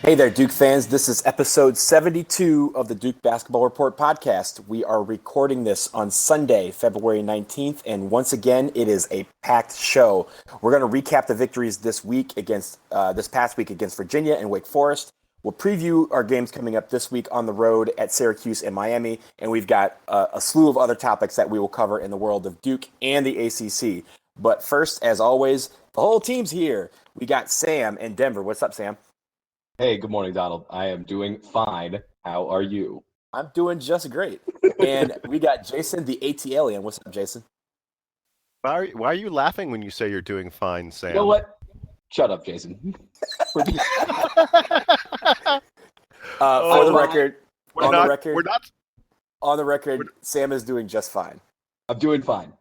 Hey there, Duke fans. This is episode 72 of the Duke Basketball Report podcast. We are recording this on Sunday, February 19th, and once again, it is a packed show. We're going to recap the victories this past week against Virginia and Wake Forest. We'll preview our games coming up this week on the road at Syracuse and Miami, and we've got a slew of other topics that we will cover in the world of Duke and the ACC. But first, as always, the whole team's here. We got Sam in Denver. What's up, Sam? Hey, good morning, Donald. I am doing fine. How are you? I'm doing just great. And we got Jason, the AT alien. What's up, Jason? Why are you laughing when you say you're doing fine, Sam? You know what? Shut up, Jason. For the record, Sam is doing just fine. I'm doing fine.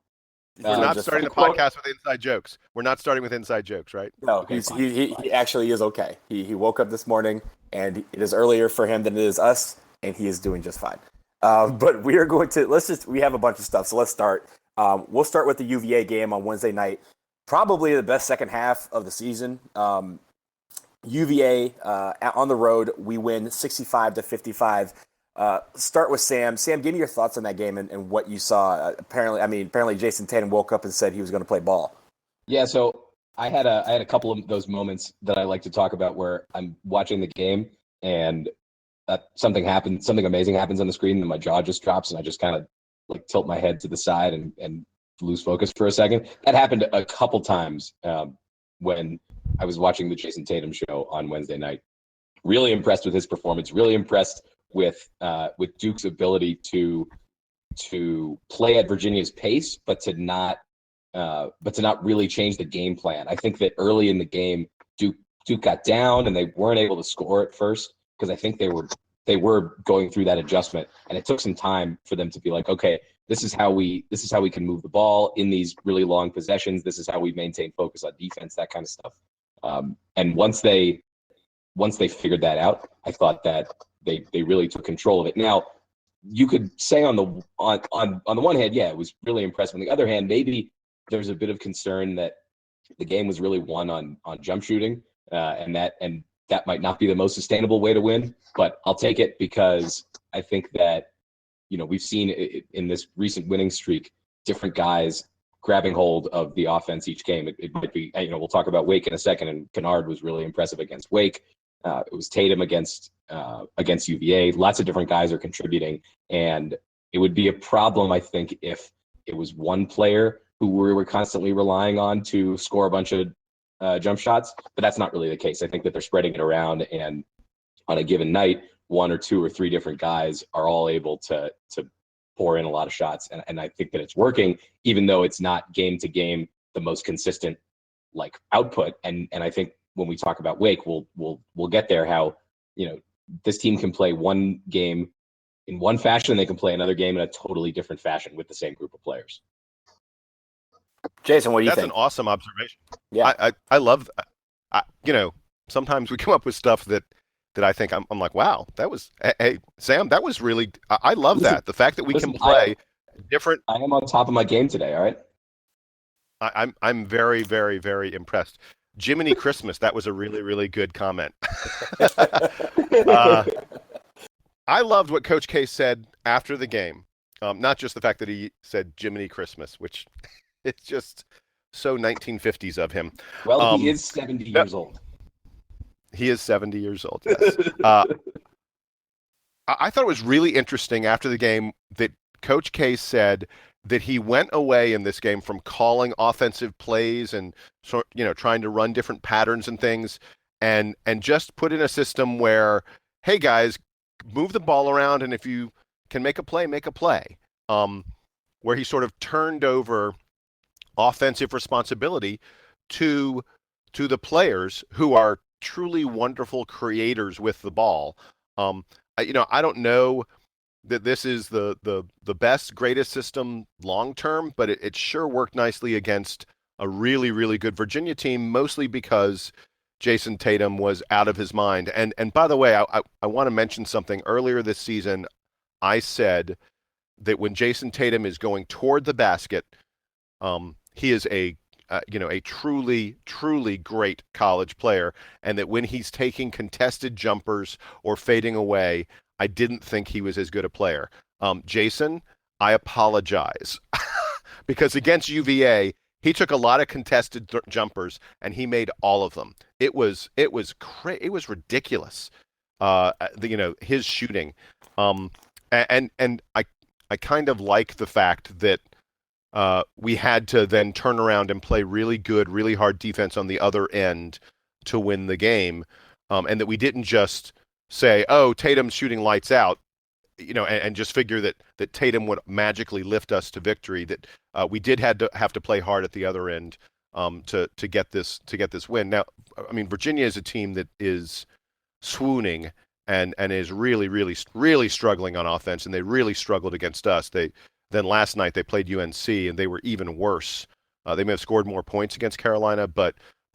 We're not starting the podcast with inside jokes. We're not starting with inside jokes, right? No, Okay, he actually is okay. He woke up this morning, and it is earlier for him than it is us, and he is doing just fine. But we are going to we have a bunch of stuff, so let's start. We'll start with the UVA game on Wednesday night. Probably the best second half of the season. UVA on the road, we win 65-55. Start with Sam. Sam, give me your thoughts on that game and what you saw. Apparently Jayson Tatum woke up and said he was going to play ball. Yeah, so I had a couple of those moments that I like to talk about where I'm watching the game and something amazing happens on the screen, and my jaw just drops, and I just kind of like tilt my head to the side and lose focus for a second. That happened a couple times when I was watching the Jayson Tatum Show on Wednesday night. Really impressed with his performance. Really impressed with Duke's ability to play at Virginia's pace, but to not really change the game plan. I think that early in the game, Duke got down and they weren't able to score at first because I think they were going through that adjustment, and it took some time for them to be like, okay, this is how we can move the ball in these really long possessions. This is how we maintain focus on defense, that kind of stuff. And once they figured that out, I thought that they really took control of it. Now, you could say on the one hand, yeah, it was really impressive. On the other hand, maybe there's a bit of concern that the game was really won on jump shooting, and that might not be the most sustainable way to win. But I'll take it because I think that we've seen in this recent winning streak different guys grabbing hold of the offense each game. It might be we'll talk about Wake in a second, and Kennard was really impressive against Wake. It was Tatum against UVA. Lots of different guys are contributing, and it would be a problem, I think, if it was one player who we were constantly relying on to score a bunch of jump shots. But that's not really the case. I think that they're spreading it around, and on a given night, one or two or three different guys are all able to pour in a lot of shots, and I think that it's working, even though it's not game to game the most consistent output. And I think when we talk about Wake, we'll get there. How this team can play one game in one fashion, they can play another game in a totally different fashion with the same group of players. Jason, what do you think? That's an awesome observation. Yeah, I love. Sometimes we come up with stuff that I think I'm like, wow, that was. Hey, Sam, that was really. I love that. The fact that we can play different. I am on top of my game today. All right. I'm very, very, very impressed. Jiminy Christmas, that was a really, really good comment. I loved what Coach K said after the game. Not just the fact that he said Jiminy Christmas, which it's just so 1950s of him. Well, he is 70 years old. He is 70 years old, yes. I thought it was really interesting after the game that Coach K said that he went away in this game from calling offensive plays and trying to run different patterns and things, and just put in a system where, hey guys, move the ball around, and if you can make a play, make a play. Where he sort of turned over offensive responsibility to the players who are truly wonderful creators with the ball. I don't know that this is the best, greatest system long term, but it sure worked nicely against a really, really good Virginia team, mostly because Jayson Tatum was out of his mind. And by the way, I want to mention something. Earlier this season, I said that when Jayson Tatum is going toward the basket, he is a a truly, truly great college player, and that when he's taking contested jumpers or fading away, I didn't think he was as good a player. Jayson, I apologize because against UVA, he took a lot of contested jumpers and he made all of them. It was ridiculous. His shooting, and I kind of like the fact that we had to then turn around and play really good, really hard defense on the other end to win the game, and that we didn't just say, "Oh, Tatum's shooting lights out," and just figure that Tatum would magically lift us to victory. That we did have to play hard at the other end to get this win. Now, I mean, Virginia is a team that is swooning and is really, really, really struggling on offense, and they really struggled against us. Then last night they played UNC, and they were even worse. They may have scored more points against Carolina, but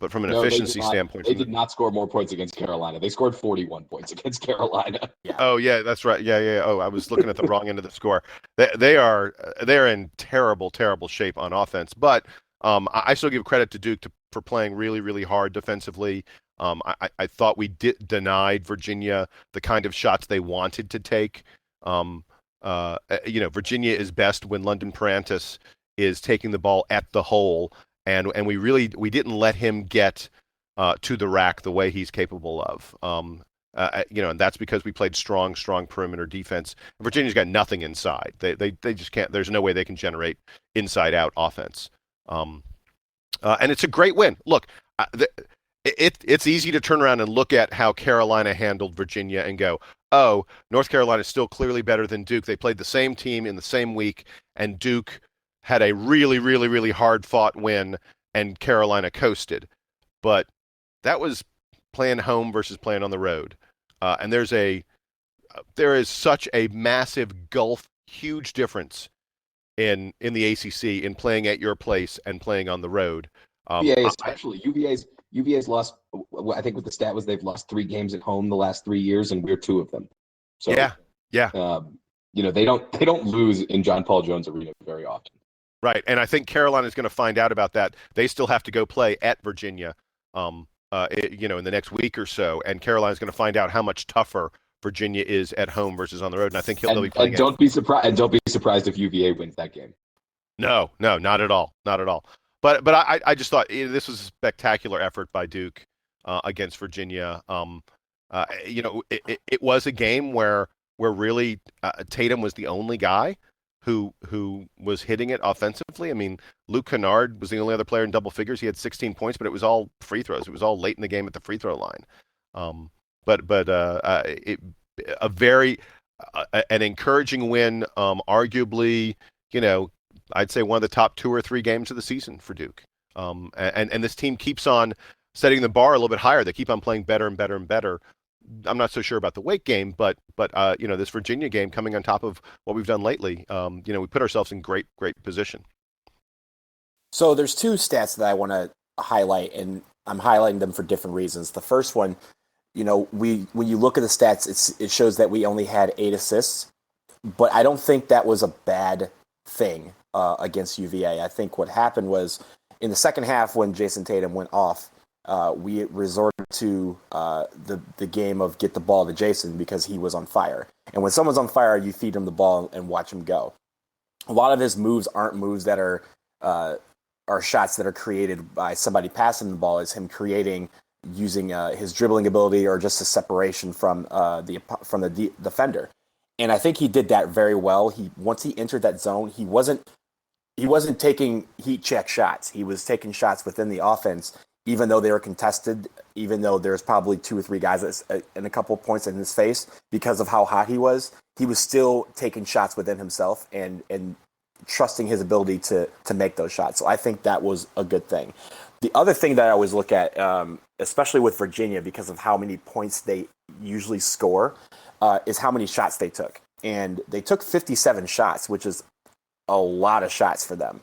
from an efficiency standpoint, they did not score more points against Carolina. They scored 41 points against Carolina. Yeah. Oh yeah, that's right. Yeah. Oh, I was looking at the wrong end of the score. They're in terrible, terrible shape on offense. But I still give credit to Duke for playing really, really hard defensively. I thought we denied Virginia the kind of shots they wanted to take. Virginia is best when London Parantis is taking the ball at the hole, and we didn't let him get to the rack the way he's capable of. And that's because we played strong perimeter defense. Virginia's got nothing inside. They just can't. There's no way they can generate inside out offense. And it's a great win. Look, it's easy to turn around and look at how Carolina handled Virginia and go, oh, North Carolina is still clearly better than Duke. They played the same team in the same week, and Duke had a really, really, really hard-fought win, and Carolina coasted. But that was playing home versus playing on the road. And there is such a massive gulf, huge difference in the ACC in playing at your place and playing on the road. UVA's lost. I think what the stat was, they've lost 3 games at home the last 3 years, and we're 2 of them. So yeah. They don't lose in John Paul Jones Arena very often. Right, and I think Carolina is going to find out about that. They still have to go play at Virginia, in the next week or so, and Carolina's going to find out how much tougher Virginia is at home versus on the road. And I think they'll be playing. And don't be surprised if UVA wins that game. No, not at all, not at all. But I just thought this was a spectacular effort by Duke against Virginia. It was a game where really Tatum was the only guy who was hitting it offensively. I mean, Luke Kennard was the only other player in double figures. He had 16 points, but it was all free throws. It was all late in the game at the free throw line. A very an encouraging win. Arguably, I'd say one of the top 2 or 3 games of the season for Duke. And this team keeps on setting the bar a little bit higher. They keep on playing better and better and better. I'm not so sure about the Wake game, but this Virginia game coming on top of what we've done lately, we put ourselves in great position. So there's 2 stats that I want to highlight, and I'm highlighting them for different reasons. The first one, when you look at the stats, it shows that we only had 8 assists, but I don't think that was a bad thing against UVA. I think what happened was in the second half when Jayson Tatum went off, we resorted to the game of get the ball to Jayson because he was on fire. And when someone's on fire, you feed him the ball and watch him go. A lot of his moves aren't moves that are shots that are created by somebody passing the ball. It's him creating using his dribbling ability or just a separation from the defender. And I think he did that very well. Once he entered that zone, he wasn't taking heat check shots. He was taking shots within the offense, even though they were contested, even though there's probably 2 or 3 guys and a couple of points in his face because of how hot he was still taking shots within himself and trusting his ability to make those shots. So I think that was a good thing. The other thing that I always look at, especially with Virginia, because of how many points they usually score, is how many shots they took. And they took 57 shots, which is a lot of shots for them.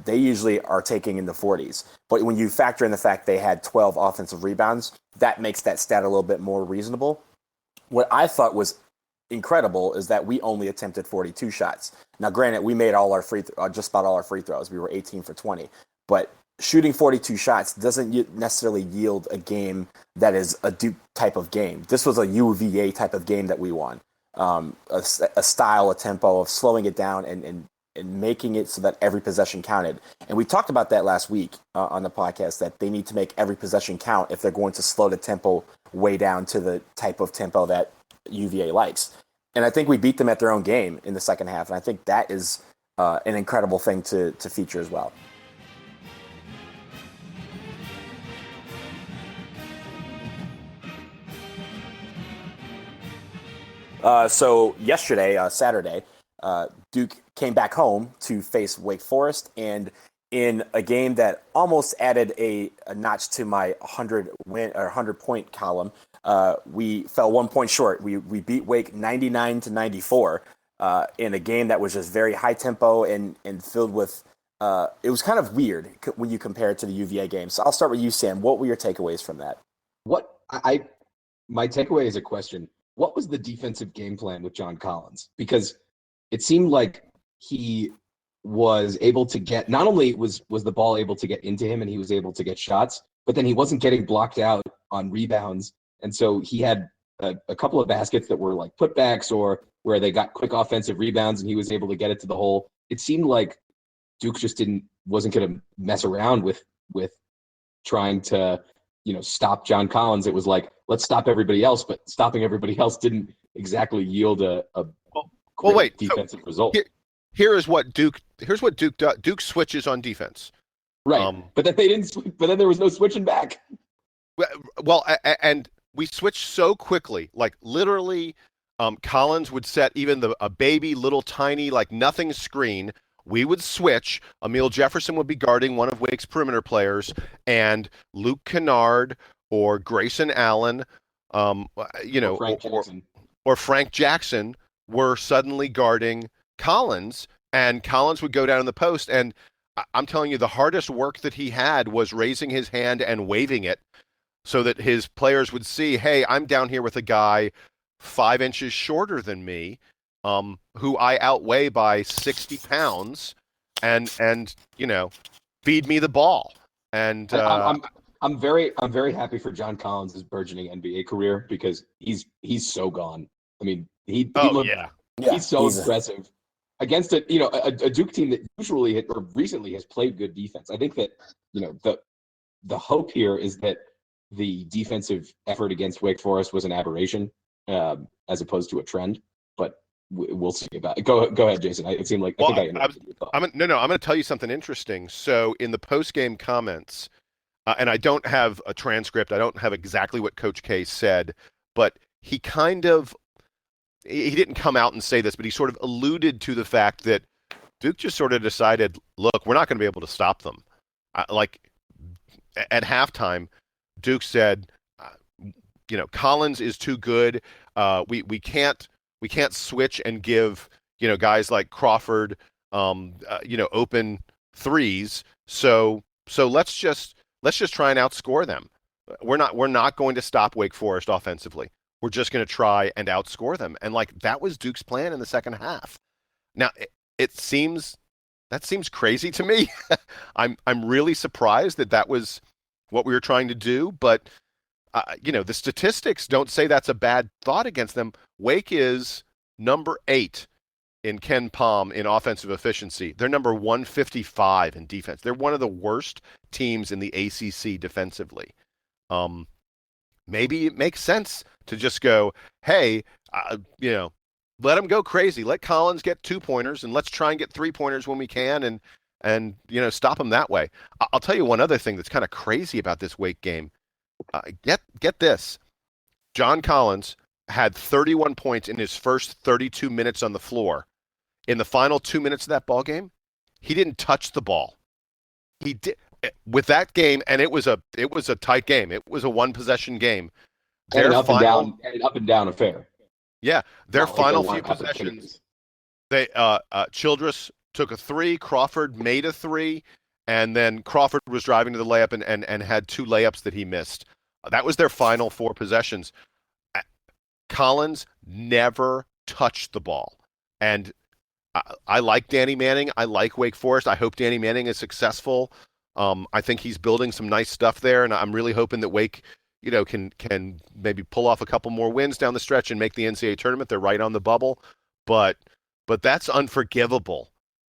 They usually are taking in the 40s. But when you factor in the fact they had 12 offensive rebounds, that makes that stat a little bit more reasonable. What I thought was incredible is that we only attempted 42 shots. Now, granted, we made just about all our free throws. We were 18 for 20. But shooting 42 shots doesn't necessarily yield a game that is a Duke type of game. This was a UVA type of game that we won. A style, a tempo of slowing it down and making it so that every possession counted. And we talked about that last week on the podcast, that they need to make every possession count if they're going to slow the tempo way down to the type of tempo that UVA likes. And I think we beat them at their own game in the second half. And I think that is an incredible thing to feature as well. So yesterday, Saturday, Duke came back home to face Wake Forest, and in a game that almost added a notch to my 100-point column, we fell 1 point short. We beat Wake 99-94 in a game that was just very high tempo and filled with. It was kind of weird when you compare it to the UVA game. So I'll start with you, Sam. What were your takeaways from that? My takeaway is a question. What was the defensive game plan with John Collins? Because it seemed like he was able to get, not only was the ball able to get into him and he was able to get shots, but then he wasn't getting blocked out on rebounds. And so he had a couple of baskets that were like putbacks or where they got quick offensive rebounds and he was able to get it to the hole. It seemed like Duke just wasn't going to mess around with trying to, stop John Collins. It was like, let's stop everybody else, but stopping everybody else didn't exactly yield a wait, defensive result. Here's what Duke does. Duke switches on defense. Right. But then they didn't, but then there was no switching back. Well, and we switched so quickly, like literally Collins would set even a baby little tiny, like nothing screen. We would switch. Emil Jefferson would be guarding one of Wake's perimeter players, and Luke Kennard or Grayson Allen, or Frank Jackson were suddenly guarding Collins, and Collins would go down in the post. And I'm telling you, the hardest work that he had was raising his hand and waving it so that his players would see, hey, I'm down here with a guy 5 inches shorter than me, who I outweigh by 60 pounds, and feed me the ball. And I'm very happy for John Collins' burgeoning NBA career because he's so gone. I mean, he's so impressive against a Duke team that usually or recently has played good defense. I think that the hope here is that the defensive effort against Wake Forest was an aberration as opposed to a trend, but we'll see about it. Go ahead, Jason. It seemed like I interrupted your thought. I'm going to tell you something interesting. So in the post-game comments, and I don't have a transcript, I don't have exactly what Coach K said, but he didn't come out and say this, but he sort of alluded to the fact that Duke just sort of decided, look, we're not going to be able to stop them. Like at halftime, Duke said, Collins is too good. We can't switch and give guys like Crawford open threes. So let's just try and outscore them. We're not going to stop Wake Forest offensively. We're just going to try and outscore them. And that was Duke's plan in the second half. Now that seems crazy to me. I'm really surprised that was what we were trying to do, but the statistics don't say that's a bad thought against them. Wake is number 8 in Ken Palm in offensive efficiency. They're number 155 in defense. They're one of the worst teams in the ACC defensively. Maybe it makes sense to just go, hey, let them go crazy. Let Collins get 2-pointers, and let's try and get 3-pointers when we can, and stop them that way. I'll tell you one other thing that's kind of crazy about this Wake game. Get this. John Collins had 31 points in his first 32 minutes on the floor. In the final 2 minutes of that ball game, he didn't touch the ball. He did with that game, and it was a tight game. It was a one-possession game. An up and down affair. Yeah, their final few possessions. They Childress took a 3, Crawford made a 3, and then Crawford was driving to the layup and had 2 layups that he missed. That was their final 4 possessions. Collins never touched the ball. And I like Danny Manning. I like Wake Forest. I hope Danny Manning is successful I think he's building some nice stuff there, and I'm really hoping that Wake, can maybe pull off a couple more wins down the stretch and make the NCAA tournament. They're right on the bubble, but that's unforgivable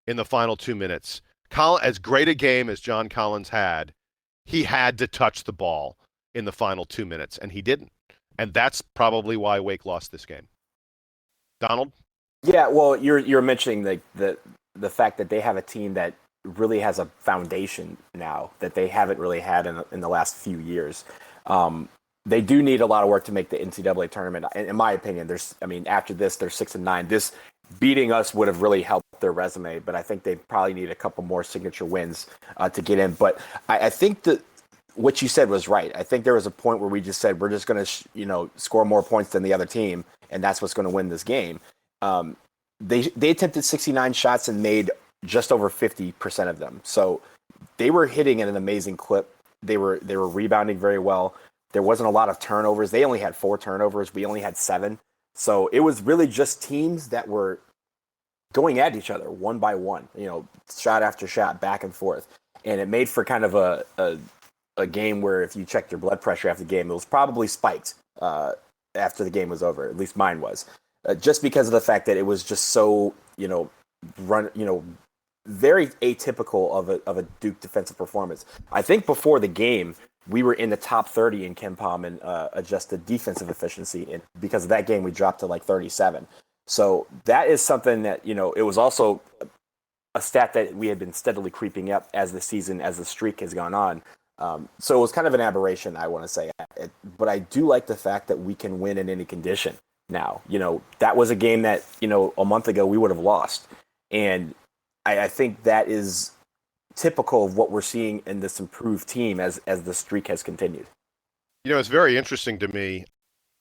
in the final 2 minutes. As great a game as John Collins had, he had to touch the ball in the final 2 minutes, and he didn't. And that's probably why Wake lost this game. Donald? Yeah, well, you're mentioning the fact that they have a team that really has a foundation now that they haven't really had in the last few years. They do need a lot of work to make the NCAA tournament. In my opinion, after this, they're 6-9. This beating us would have really helped their resume, but I think they probably need a couple more signature wins to get in. But I think that what you said was right. I think there was a point where we just said we're just going to score more points than the other team, and that's what's going to win this game. They attempted 69 shots and made just over 50% of them. So they were hitting at an amazing clip. They were rebounding very well. There wasn't a lot of turnovers. They only had 4 turnovers. We only had 7. So it was really just teams that were going at each other one by one, shot after shot, back and forth. And it made for kind of a game where if you checked your blood pressure after the game, it was probably spiked after the game was over. At least mine was. Just because of the fact that it was just so, very atypical of a Duke defensive performance. I think before the game, we were in the top 30 in KenPom and adjusted defensive efficiency. And because of that game, we dropped to like 37. So that is something that, it was also a stat that we had been steadily creeping up as the streak has gone on. So it was kind of an aberration, I want to say. But I do like the fact that we can win in any condition now. That was a game that, a month ago we would have lost. And I think that is typical of what we're seeing in this improved team as the streak has continued. It's very interesting to me.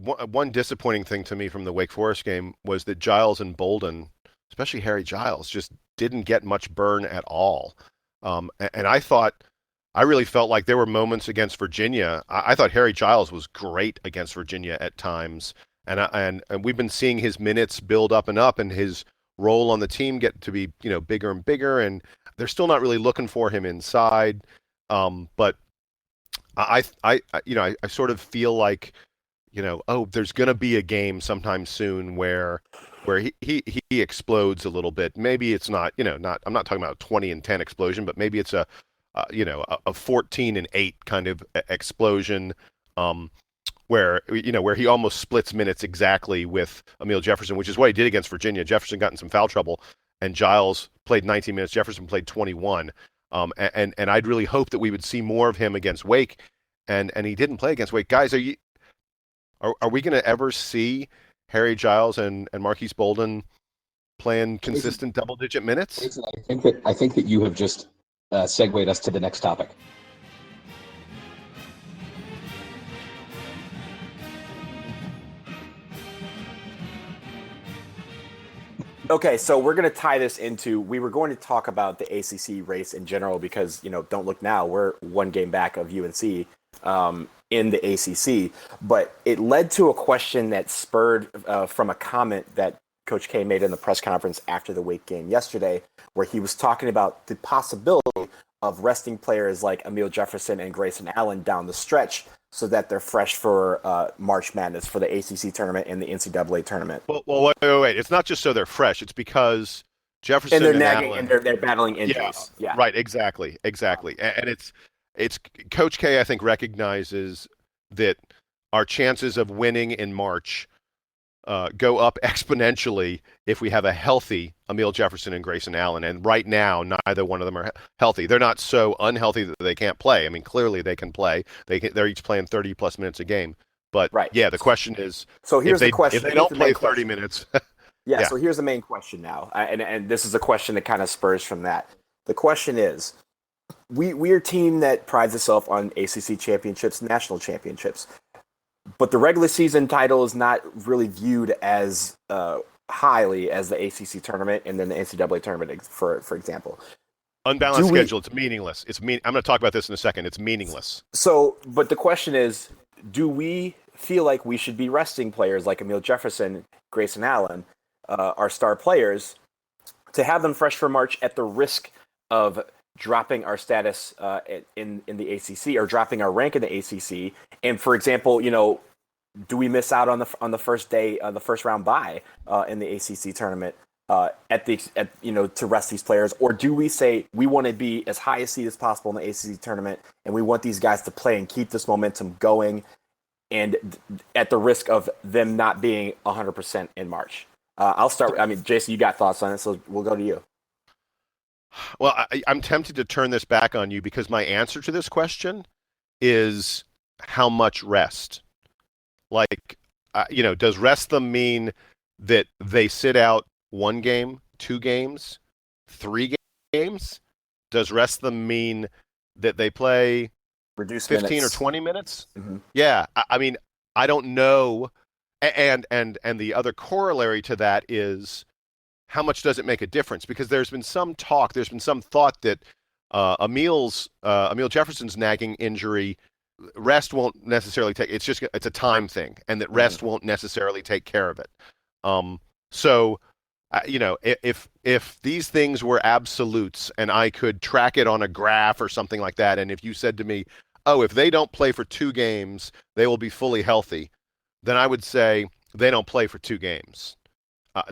One disappointing thing to me from the Wake Forest game was that Giles and Bolden, especially Harry Giles, just didn't get much burn at all. And I really felt like there were moments against Virginia. I thought Harry Giles was great against Virginia at times. And we've been seeing his minutes build up and up, and his role on the team get to be, bigger and bigger, and they're still not really looking for him inside. But I sort of feel like, there's going to be a game sometime soon where he explodes a little bit. Maybe it's not, I'm not talking about a 20-10 explosion, but maybe it's a 14-8 kind of explosion. Where he almost splits minutes exactly with Emil Jefferson, which is what he did against Virginia. Jefferson got in some foul trouble, and Giles played 19 minutes. Jefferson played 21. And I'd really hope that we would see more of him against Wake, and he didn't play against Wake. Guys, are we going to ever see Harry Giles and Marquise Bolden playing consistent double-digit minutes? Jayson, I think that you have just segued us to the next topic. Okay, so we're going to tie this into, we were going to talk about the ACC race in general because, don't look now, we're one game back of UNC in the ACC, but it led to a question that spurred from a comment that Coach K made in the press conference after the Wake game yesterday, where he was talking about the possibility of resting players like Emil Jefferson and Grayson Allen down the stretch so that they're fresh for March Madness, for the ACC tournament and the NCAA tournament. Well, wait. It's not just so they're fresh. It's because Jefferson and nagging Allen, and they're battling injuries. Yeah. Right. Exactly. And it's Coach K, I think, recognizes that our chances of winning in March go up exponentially if we have a healthy Emil Jefferson and Grayson Allen. And right now, neither one of them are healthy. They're not so unhealthy that they can't play. I mean, clearly they can play. They're each playing 30-plus minutes a game. But, yeah, the question is, so here's the question. If they don't play 30 minutes. So here's the main question now. And this is a question that kind of spurs from that. The question is, we're a team that prides itself on ACC championships, national championships. But the regular season title is not really viewed as highly as the ACC tournament and then the NCAA tournament, for example. Unbalanced schedule, it's meaningless. I'm going to talk about this in a second. It's meaningless. So, but the question is, do we feel like we should be resting players like Emil Jefferson, Grayson Allen, our star players, to have them fresh for March at the risk of dropping our status in the ACC, or dropping our rank in the ACC. And for example, do we miss out on the first day, the first round bye in the ACC tournament to rest these players, or do we say we want to be as high a seed as possible in the ACC tournament, and we want these guys to play and keep this momentum going, and at the risk of them not being 100% in March? I'll start. Jayson, you got thoughts on it, so we'll go to you. Well, I'm tempted to turn this back on you, because my answer to this question is how much rest. Does rest them mean that they sit out 1 game, 2 games, 3 games? Does rest them mean that they play reduced 15 minutes. or 20 minutes? Mm-hmm. Yeah, I don't know. And the other corollary to that is, how much does it make a difference? Because there's been some thought that Emil Jefferson's nagging injury, rest won't necessarily take. It's a time thing, and that rest won't necessarily take care of it. If these things were absolutes and I could track it on a graph or something like that, and if you said to me, "Oh, if they don't play for 2 games, they will be fully healthy," then I would say they don't play for 2 games.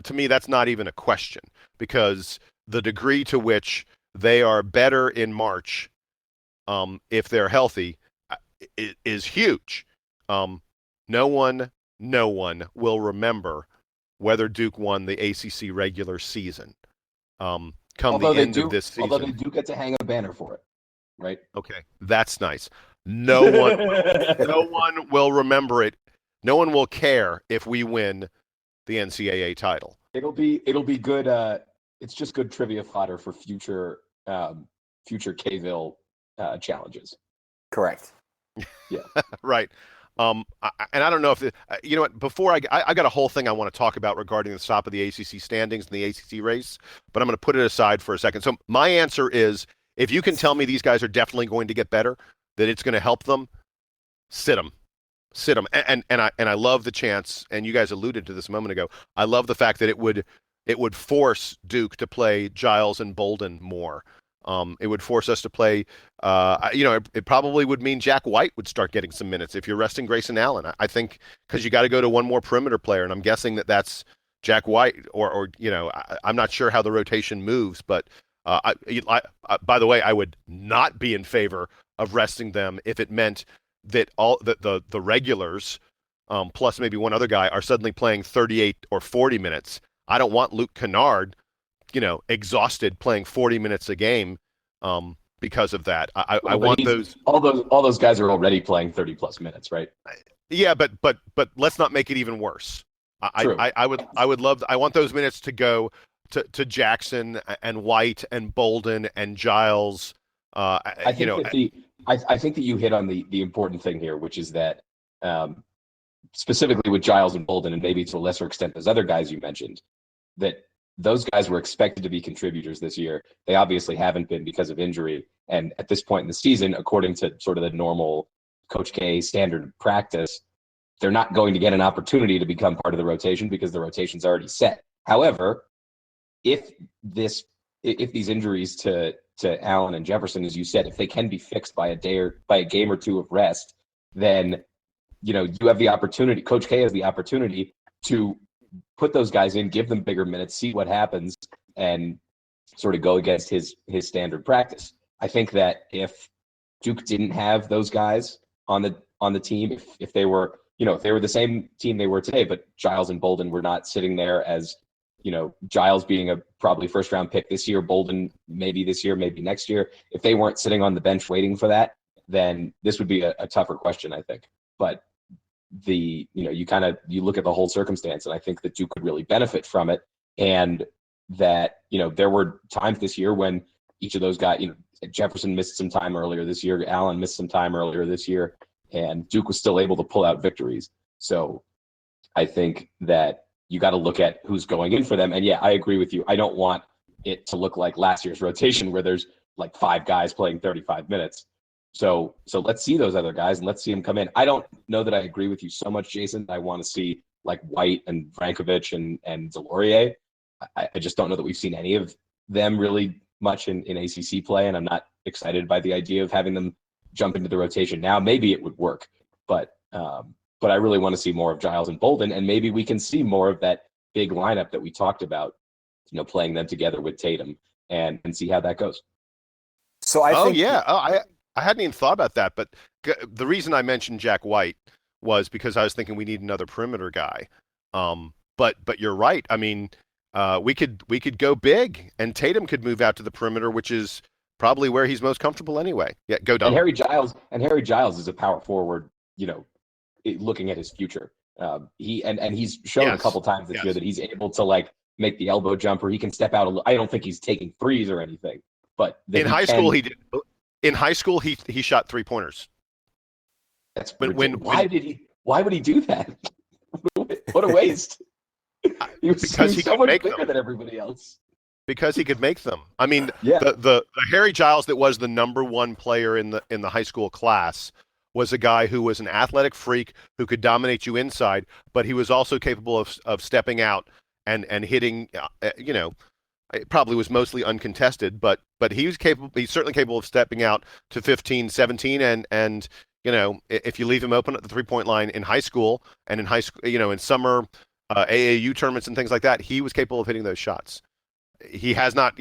To me, that's not even a question, because the degree to which they are better in March, if they're healthy, is huge. No one will remember whether Duke won the ACC regular season come the end of this season. Although they do get to hang a banner for it, right? Okay, that's nice. No one will remember it. No one will care if we win the NCAA title. It'll be good. It's just good trivia fodder for future K-ville challenges. Correct. Yeah. Right. And I don't know if before I got a whole thing I want to talk about regarding the top of the ACC standings and the ACC race, but I'm going to put it aside for a second. So my answer is, if you can tell me these guys are definitely going to get better, that it's going to help them, sit them. And I love the chance, and you guys alluded to this a moment ago, I love the fact that it would force Duke to play Giles and Bolden more. It would force us to play, it probably would mean Jack White would start getting some minutes if you're resting Grayson Allen. I think, because you got to go to one more perimeter player, and I'm guessing that's Jack White, or I'm not sure how the rotation moves, but by the way, I would not be in favor of resting them if it meant that all the regulars, plus maybe one other guy, are suddenly playing 38 or 40 minutes. I don't want Luke Kennard, exhausted, playing 40 minutes a game because of that. I want those. All those guys are already playing 30 plus minutes, right? Yeah, but let's not make it even worse. I want those minutes to go to Jackson and White and Bolden and Giles. I think that you hit on the important thing here, which is that specifically with Giles and Bolden, and maybe to a lesser extent those other guys you mentioned, that those guys were expected to be contributors this year. They obviously haven't been because of injury. And at this point in the season, according to sort of the normal Coach K standard practice, they're not going to get an opportunity to become part of the rotation because the rotation's already set. However, if these injuries to Allen and Jefferson, as you said, if they can be fixed by a game or 2 of rest, then you have the opportunity. Coach K has the opportunity to put those guys in, give them bigger minutes, see what happens, and sort of go against his standard practice. I think that if Duke didn't have those guys on the team, if they were the same team they were today, but Giles and Bolden were not sitting there as, Giles being a probably first round pick this year, Bolden maybe this year, maybe next year, if they weren't sitting on the bench waiting for that, then this would be a tougher question, I think. But you look at the whole circumstance, and I think that Duke could really benefit from it. And that, there were times this year when each of those guys, Jefferson missed some time earlier this year, Allen missed some time earlier this year, and Duke was still able to pull out victories. So I think that you got to look at who's going in for them. And yeah, I agree with you. I don't want it to look like last year's rotation where there's like 5 guys playing 35 minutes. So let's see those other guys, and let's see them come in. I don't know that I agree with you so much, Jayson. I want to see like White and Brankovic and Delorier. I just don't know that we've seen any of them really much in ACC play, and I'm not excited by the idea of having them jump into the rotation now. Maybe it would work, but I really want to see more of Giles and Bolden, and maybe we can see more of that big lineup that we talked about, playing them together with Tatum and see how that goes. So I hadn't even thought about that, but the reason I mentioned Jack White was because I was thinking we need another perimeter guy. But you're right. I mean, we could go big, and Tatum could move out to the perimeter, which is probably where he's most comfortable anyway. Yeah, go down. And Harry Giles is a power forward. Looking at his future, he's shown a couple times this year that he's able to make the elbow jumper. He can step out. I don't think he's taking threes or anything, but in high school he did. In high school, he shot 3-pointers. That's why would he do that? What a waste! He was so much bigger than everybody else. Because he could make them. I mean, the Harry Giles that was the number one player in the high school class was a guy who was an athletic freak who could dominate you inside, but he was also capable of stepping out and hitting. It probably was mostly uncontested, but he was capable. He's certainly capable of stepping out to 15, 17, and if you leave him open at the 3-point line in high school and in summer AAU tournaments and things like that, he was capable of hitting those shots. He has not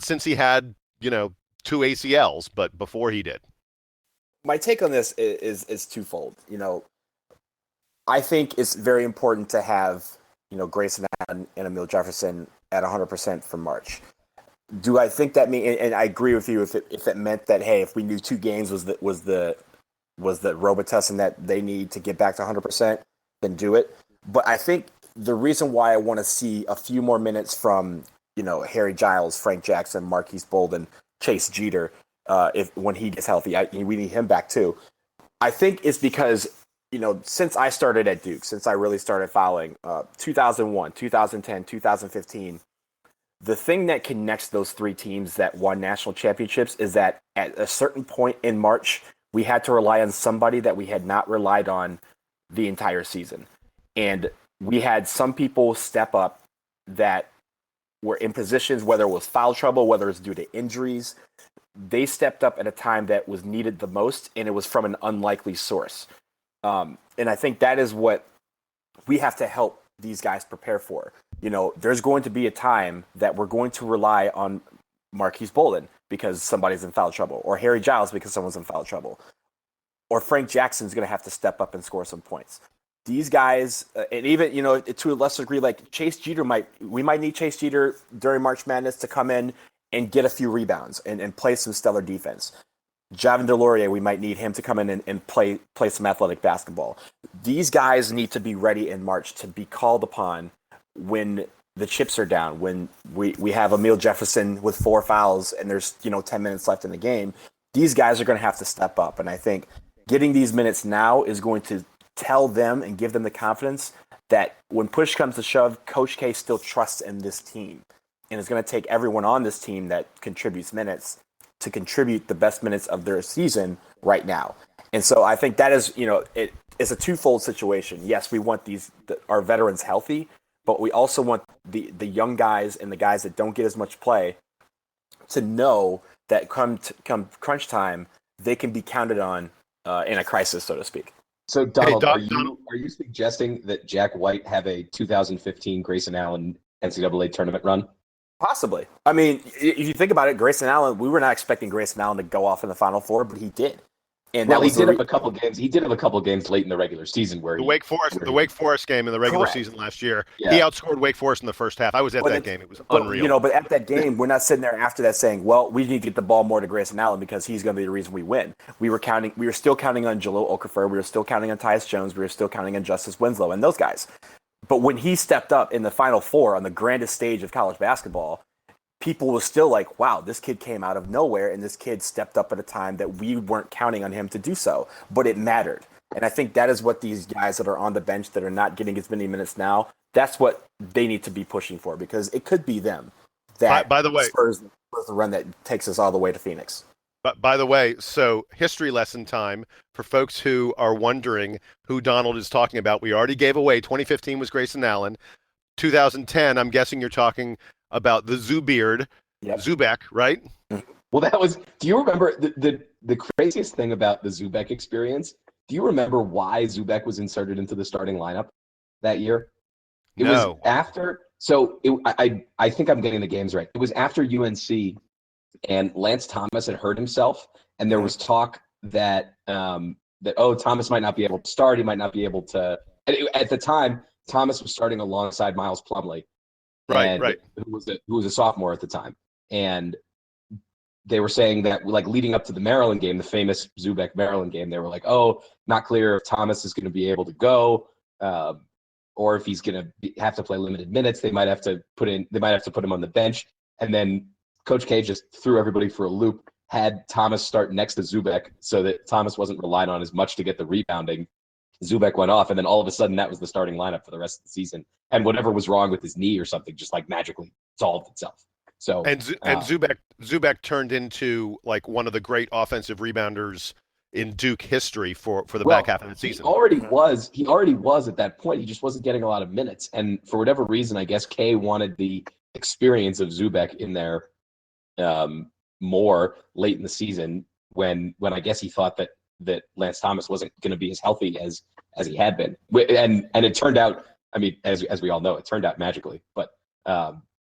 since he had 2 ACLs, but before he did. My take on this is twofold. I think it's very important to have Grayson Allen and Emil Jefferson at 100% for March. Do I think that mean? And I agree with you if it meant that, hey, if we knew 2 games was the Robitussin and that they need to get back to 100%, then do it. But I think the reason why I want to see a few more minutes from Harry Giles, Frank Jackson, Marquise Bolden, Chase Jeter, when he gets healthy, we need him back too. I think it's because since I started at Duke, since I really started following 2001, 2010, 2015, the thing that connects those 3 teams that won national championships is that at a certain point in March, we had to rely on somebody that we had not relied on the entire season. And we had some people step up that were in positions, whether it was foul trouble, whether it's due to injuries. They stepped up at a time that was needed the most, and it was from an unlikely source. And I think that is what we have to help these guys prepare for. There's going to be a time that we're going to rely on Marquise Bolden because somebody's in foul trouble, or Harry Giles because someone's in foul trouble, or Frank Jackson's going to have to step up and score some points. These guys, and even, to a lesser degree, like Chase Jeter we might need Chase Jeter during March Madness to come in and get a few rebounds and play some stellar defense. Javin DeLaurier, we might need him to come in and play some athletic basketball. These guys need to be ready in March to be called upon when the chips are down, when we have Emil Jefferson with 4 fouls and there's 10 minutes left in the game. These guys are going to have to step up, and I think getting these minutes now is going to tell them and give them the confidence that when push comes to shove, Coach K still trusts in this team. And it's going to take everyone on this team that contributes minutes to contribute the best minutes of their season right now. And so I think that is, it's a twofold situation. Yes, we want our veterans healthy, but we also want the young guys and the guys that don't get as much play to know that come crunch time, they can be counted on in a crisis, so to speak. So, Donald, are you suggesting that Jack White have a 2015 Grayson Allen NCAA tournament run? Possibly. I mean, if you think about it, Grayson Allen, we were not expecting Grayson Allen to go off in the Final Four, but he did. And he did have a couple games. He did have a couple games late in the regular season where the Wake Forest game in the regular season last year. Yeah. He outscored Wake Forest in the first half. I was at that game. It was unreal. But at that game, we're not sitting there after that saying, "Well, we need to get the ball more to Grayson Allen because he's going to be the reason we win." We were still counting on Jahlil Okafor. We were still counting on Tyus Jones. We were still counting on Justice Winslow and those guys. But when he stepped up in the Final Four on the grandest stage of college basketball, people were still like, wow, this kid came out of nowhere, and this kid stepped up at a time that we weren't counting on him to do so. But it mattered. And I think that is what these guys that are on the bench that are not getting as many minutes now, that's what they need to be pushing for, because it could be them that by the way, spurs the run that takes us all the way to Phoenix. But by the way, so history lesson time for folks who are wondering who Donald is talking about. We already gave away 2015 was Grayson Allen. 2010, I'm guessing you're talking about the Zoo Beard, Yep. Zubek, right? Well, that was. Do you remember the craziest thing about the Zubek experience? Do you remember why Zubek was inserted into the starting lineup that year? It was after. So I think I'm getting the games right. It was after UNC, and Lance Thomas had hurt himself, and there was talk that Thomas might not be able to start. He might not be able to. At the time, Thomas was starting alongside Miles Plumlee, right, who was a sophomore at the time, and they were saying that, like, leading up to the Maryland game, the famous Zubek Maryland game, they were like, "Oh, not clear if Thomas is going to be able to go, or if he's going to have to play limited minutes. They might have to put him on the bench." And then Coach K just threw everybody for a loop, had Thomas start next to Zubek so that Thomas wasn't relied on as much to get the rebounding. Zubek went off, and then all of a sudden that was the starting lineup for the rest of the season. And whatever was wrong with his knee or something just like magically solved itself. So and Zubek turned into like one of the great offensive rebounders in Duke history for the back half of the season. He already was at that point. He just wasn't getting a lot of minutes, and for whatever reason, I guess Kay wanted the experience of Zubek in there more late in the season when I guess he thought that Lance Thomas wasn't going to be as healthy as he had been, and it turned out. I mean, as we all know, it turned out magically, but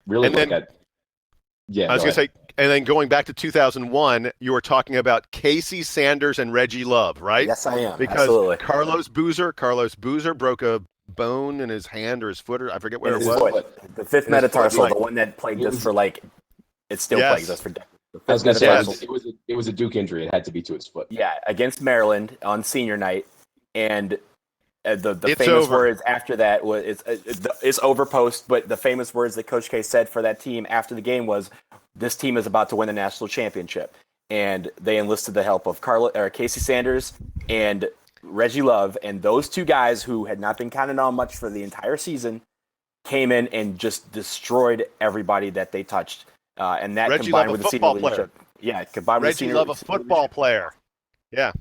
really, I was going to say, and then going back to 2001, you were talking about Casey Sanders and Reggie Love, right? Yes, I am. Because absolutely. Carlos Boozer broke a bone in his hand or his foot, or I forget where it was. The fifth metatarsal, the one that plagued us for it still plagues us for decades. I was going to say it was a Duke injury. It had to be to his foot. Yeah, against Maryland on senior night, and the famous over. Words after that was it's over post, but the famous words that Coach K said for that team after the game was, "This team is about to win the national championship," and they enlisted the help of Casey Sanders and Reggie Love, and those two guys who had not been counted on much for the entire season came in and just destroyed everybody that they touched. And that Reggie combined Love, with the senior leadership. Yeah, combined with the senior Reggie Love, a football player. Yeah.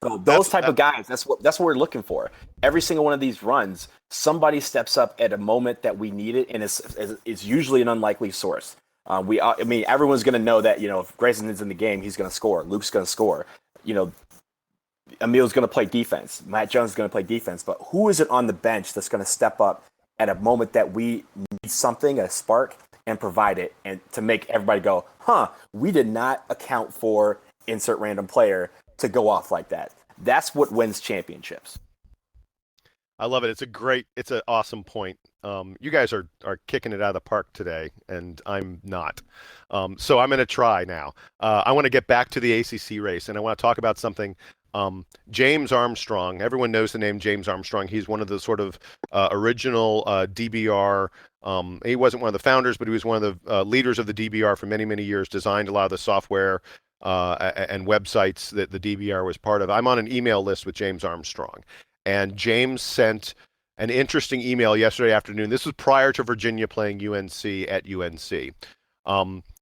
So those type of guys, that's what we're looking for. Every single one of these runs, somebody steps up at a moment that we need it, and it's usually an unlikely source. Everyone's going to know that, if Grayson is in the game, he's going to score. Luke's going to score. Emil's going to play defense. Matt Jones is going to play defense. But who is it on the bench that's going to step up at a moment that we need something, a spark, and provide it, and to make everybody go, we did not account for insert random player to go off like that. That's what wins championships. I love it. It's an awesome point. You guys are kicking it out of the park today, and I'm not. So I'm going to try now. I want to get back to the ACC race, and I want to talk about something. James Armstrong, everyone knows the name James Armstrong. He's one of the sort of original DBR. He wasn't one of the founders, but he was one of the leaders of the DBR for many, many years, designed a lot of the software and websites that the DBR was part of. I'm on an email list with James Armstrong, and James sent an interesting email yesterday afternoon. This was prior to Virginia playing UNC at UNC.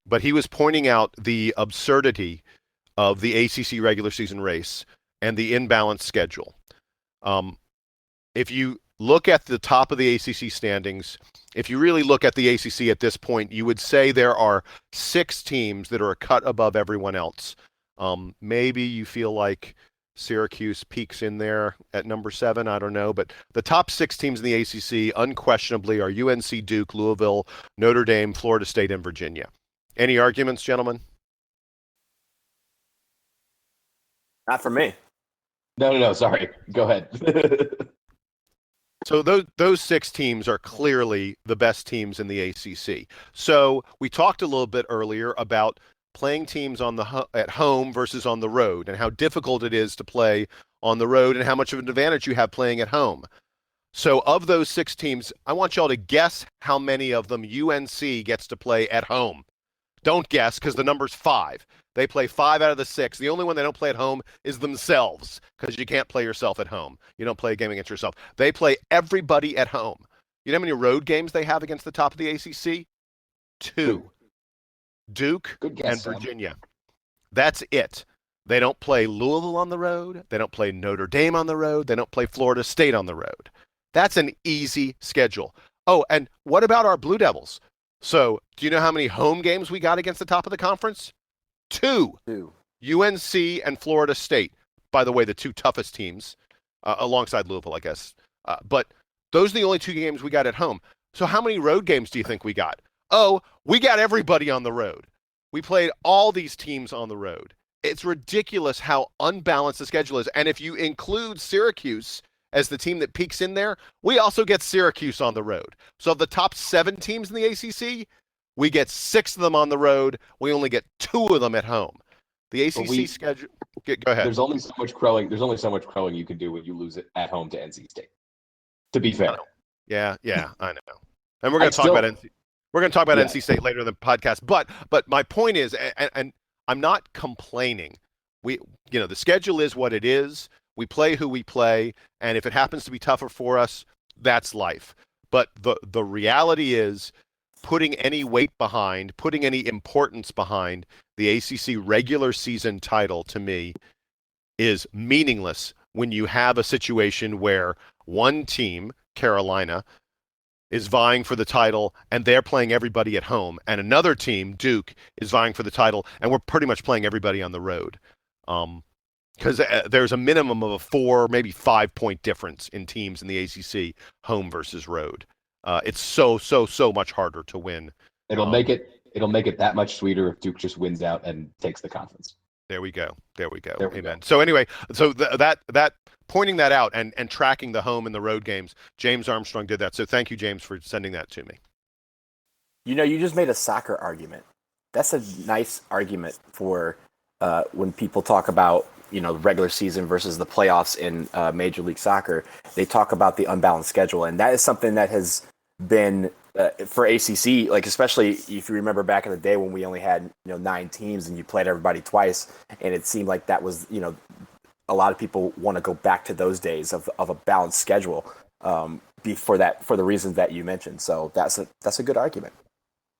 But he was pointing out the absurdity of the ACC regular season race and the imbalanced schedule. If you look at the top of the ACC standings, if you really look at the ACC at this point, you would say there are 6 teams that are a cut above everyone else. Maybe you feel like Syracuse peaks in there at number 7. I don't know. But the top 6 teams in the ACC unquestionably are UNC, Duke, Louisville, Notre Dame, Florida State, and Virginia. Any arguments, gentlemen? Not for me. No. Sorry. Go ahead. So those 6 teams are clearly the best teams in the ACC. So we talked a little bit earlier about playing teams at home versus on the road, and how difficult it is to play on the road, and how much of an advantage you have playing at home. So of those 6 teams, I want y'all to guess how many of them UNC gets to play at home. Don't guess, because the number's 5. They play 5 out of the 6. The only one they don't play at home is themselves, because you can't play yourself at home. You don't play a game against yourself. They play everybody at home. You know how many road games they have against the top of the ACC? 2. Duke and Virginia. That's it. They don't play Louisville on the road. They don't play Notre Dame on the road. They don't play Florida State on the road. That's an easy schedule. Oh, and what about our Blue Devils? So, do you know how many home games we got against the top of the conference? 2. UNC and Florida State. By the way, the 2 toughest teams, alongside Louisville, I guess. But those are the only 2 games we got at home. So how many road games do you think we got? Oh, we got everybody on the road. We played all these teams on the road. It's ridiculous how unbalanced the schedule is. And if you include Syracuse as the team that peaks in there, we also get Syracuse on the road. So of the top 7 teams in the ACC, we get 6 of them on the road. We only get 2 of them at home. The ACC schedule. Go ahead. There's only so much crowing. There's only so much crowing you can do when you lose it at home to NC State. To be fair. Yeah, I know. And we're going to talk about NC. We're going to talk about NC State later in the podcast. But my point is, and I'm not complaining. The schedule is what it is. We play who we play, and if it happens to be tougher for us, that's life. But the reality is, putting any weight behind, putting any importance behind the ACC regular season title, to me, is meaningless when you have a situation where one team, Carolina, is vying for the title and they're playing everybody at home, and another team, Duke, is vying for the title and we're pretty much playing everybody on the road. Because there's a minimum of a 4, maybe 5 point difference in teams in the ACC, home versus road. It's so much harder to win. It'll make it that much sweeter if Duke just wins out and takes the conference. There we go. Amen. So anyway, that pointing that out and tracking the home and the road games, James Armstrong did that. So thank you, James, for sending that to me. You just made a soccer argument. That's a nice argument for when people talk about the regular season versus the playoffs in Major League Soccer. They talk about the unbalanced schedule, and that is something that has been for ACC, like especially if you remember back in the day when we only had 9 teams and you played everybody twice, and it seemed like that was a lot of people want to go back to those days of a balanced schedule for the reasons that you mentioned. So that's a good argument.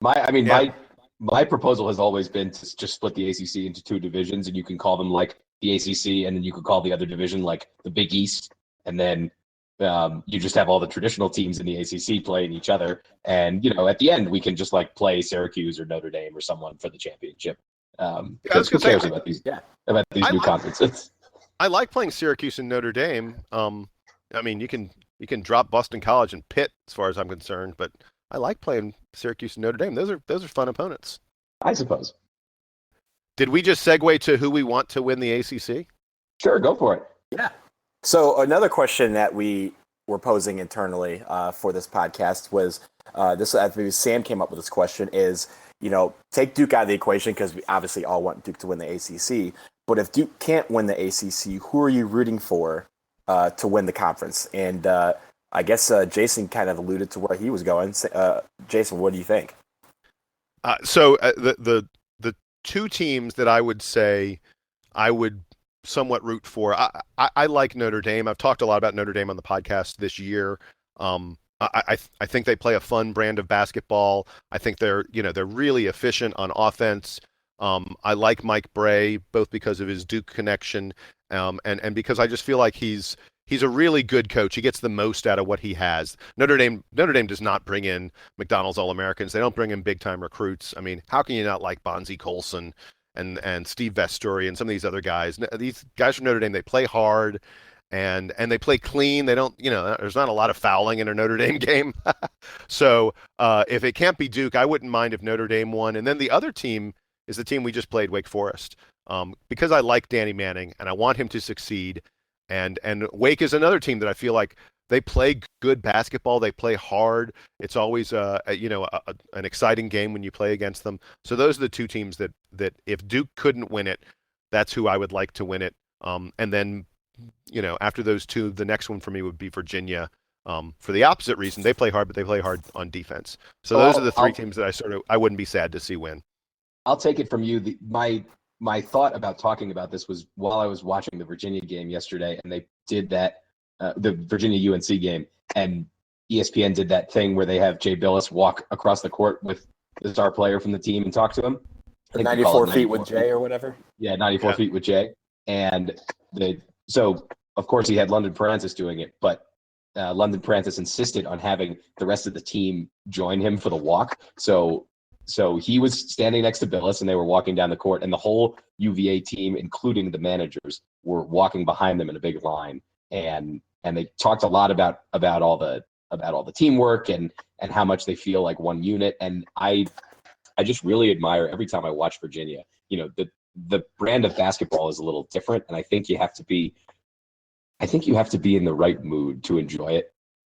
My proposal has always been to just split the ACC into 2 divisions, and you can call them like the ACC, and then you could call the other division like the Big East, and then you just have all the traditional teams in the ACC playing each other, and at the end we can just like play Syracuse or Notre Dame or someone for the championship. Because who cares about these new conferences? I like playing Syracuse and Notre Dame. You can drop Boston College and Pitt as far as I'm concerned, but I like playing Syracuse and Notre Dame. Those are fun opponents, I suppose. Did we just segue to who we want to win the ACC? Sure, go for it. Yeah. So another question that we were posing internally for this podcast was Sam came up with this question is, take Duke out of the equation because we obviously all want Duke to win the ACC. But if Duke can't win the ACC, who are you rooting for to win the conference? And I guess Jayson kind of alluded to where he was going. Jayson, what do you think? So the 2 teams that I would say I would somewhat root for, I like Notre Dame. I've talked a lot about Notre Dame on the podcast this year. I think they play a fun brand of basketball. I think they're really efficient on offense. I like Mike Bray both because of his Duke connection and because I just feel like he's a really good coach. He gets the most out of what he has. Notre Dame does not bring in McDonald's All-Americans. They don't bring in big-time recruits. I mean, how can you not like Bonzie Colson and Steve Vesturi and some of these other guys? These guys from Notre Dame, they play hard and they play clean. They don't, there's not a lot of fouling in a Notre Dame game. So if it can't be Duke, I wouldn't mind if Notre Dame won. And then the other team is the team we just played, Wake Forest, because I like Danny Manning and I want him to succeed. And Wake is another team that I feel like they play good basketball. They play hard. It's always an exciting game when you play against them. So those are the 2 teams that if Duke couldn't win it, that's who I would like to win it. And then after those 2, the next one for me would be Virginia. For the opposite reason, they play hard, but they play hard on defense. So those are the 3 teams that I wouldn't be sad to see win. I'll take it from you. My thought about talking about this was while I was watching the Virginia game yesterday, and they did that, the Virginia UNC game, and ESPN did that thing where they have Jay Billis walk across the court with the star player from the team and talk to him. 94 feet with Jay or whatever? Yeah, 94 feet with Jay. And so, of course, he had London Francis doing it, but London Prentice insisted on having the rest of the team join him for the walk. So he was standing next to Billis, and they were walking down the court, and the whole UVA team, including the managers, were walking behind them in a big line. And they talked a lot about all the teamwork and how much they feel like one unit. And I just really admire every time I watch Virginia. The brand of basketball is a little different, and I think you have to be in the right mood to enjoy it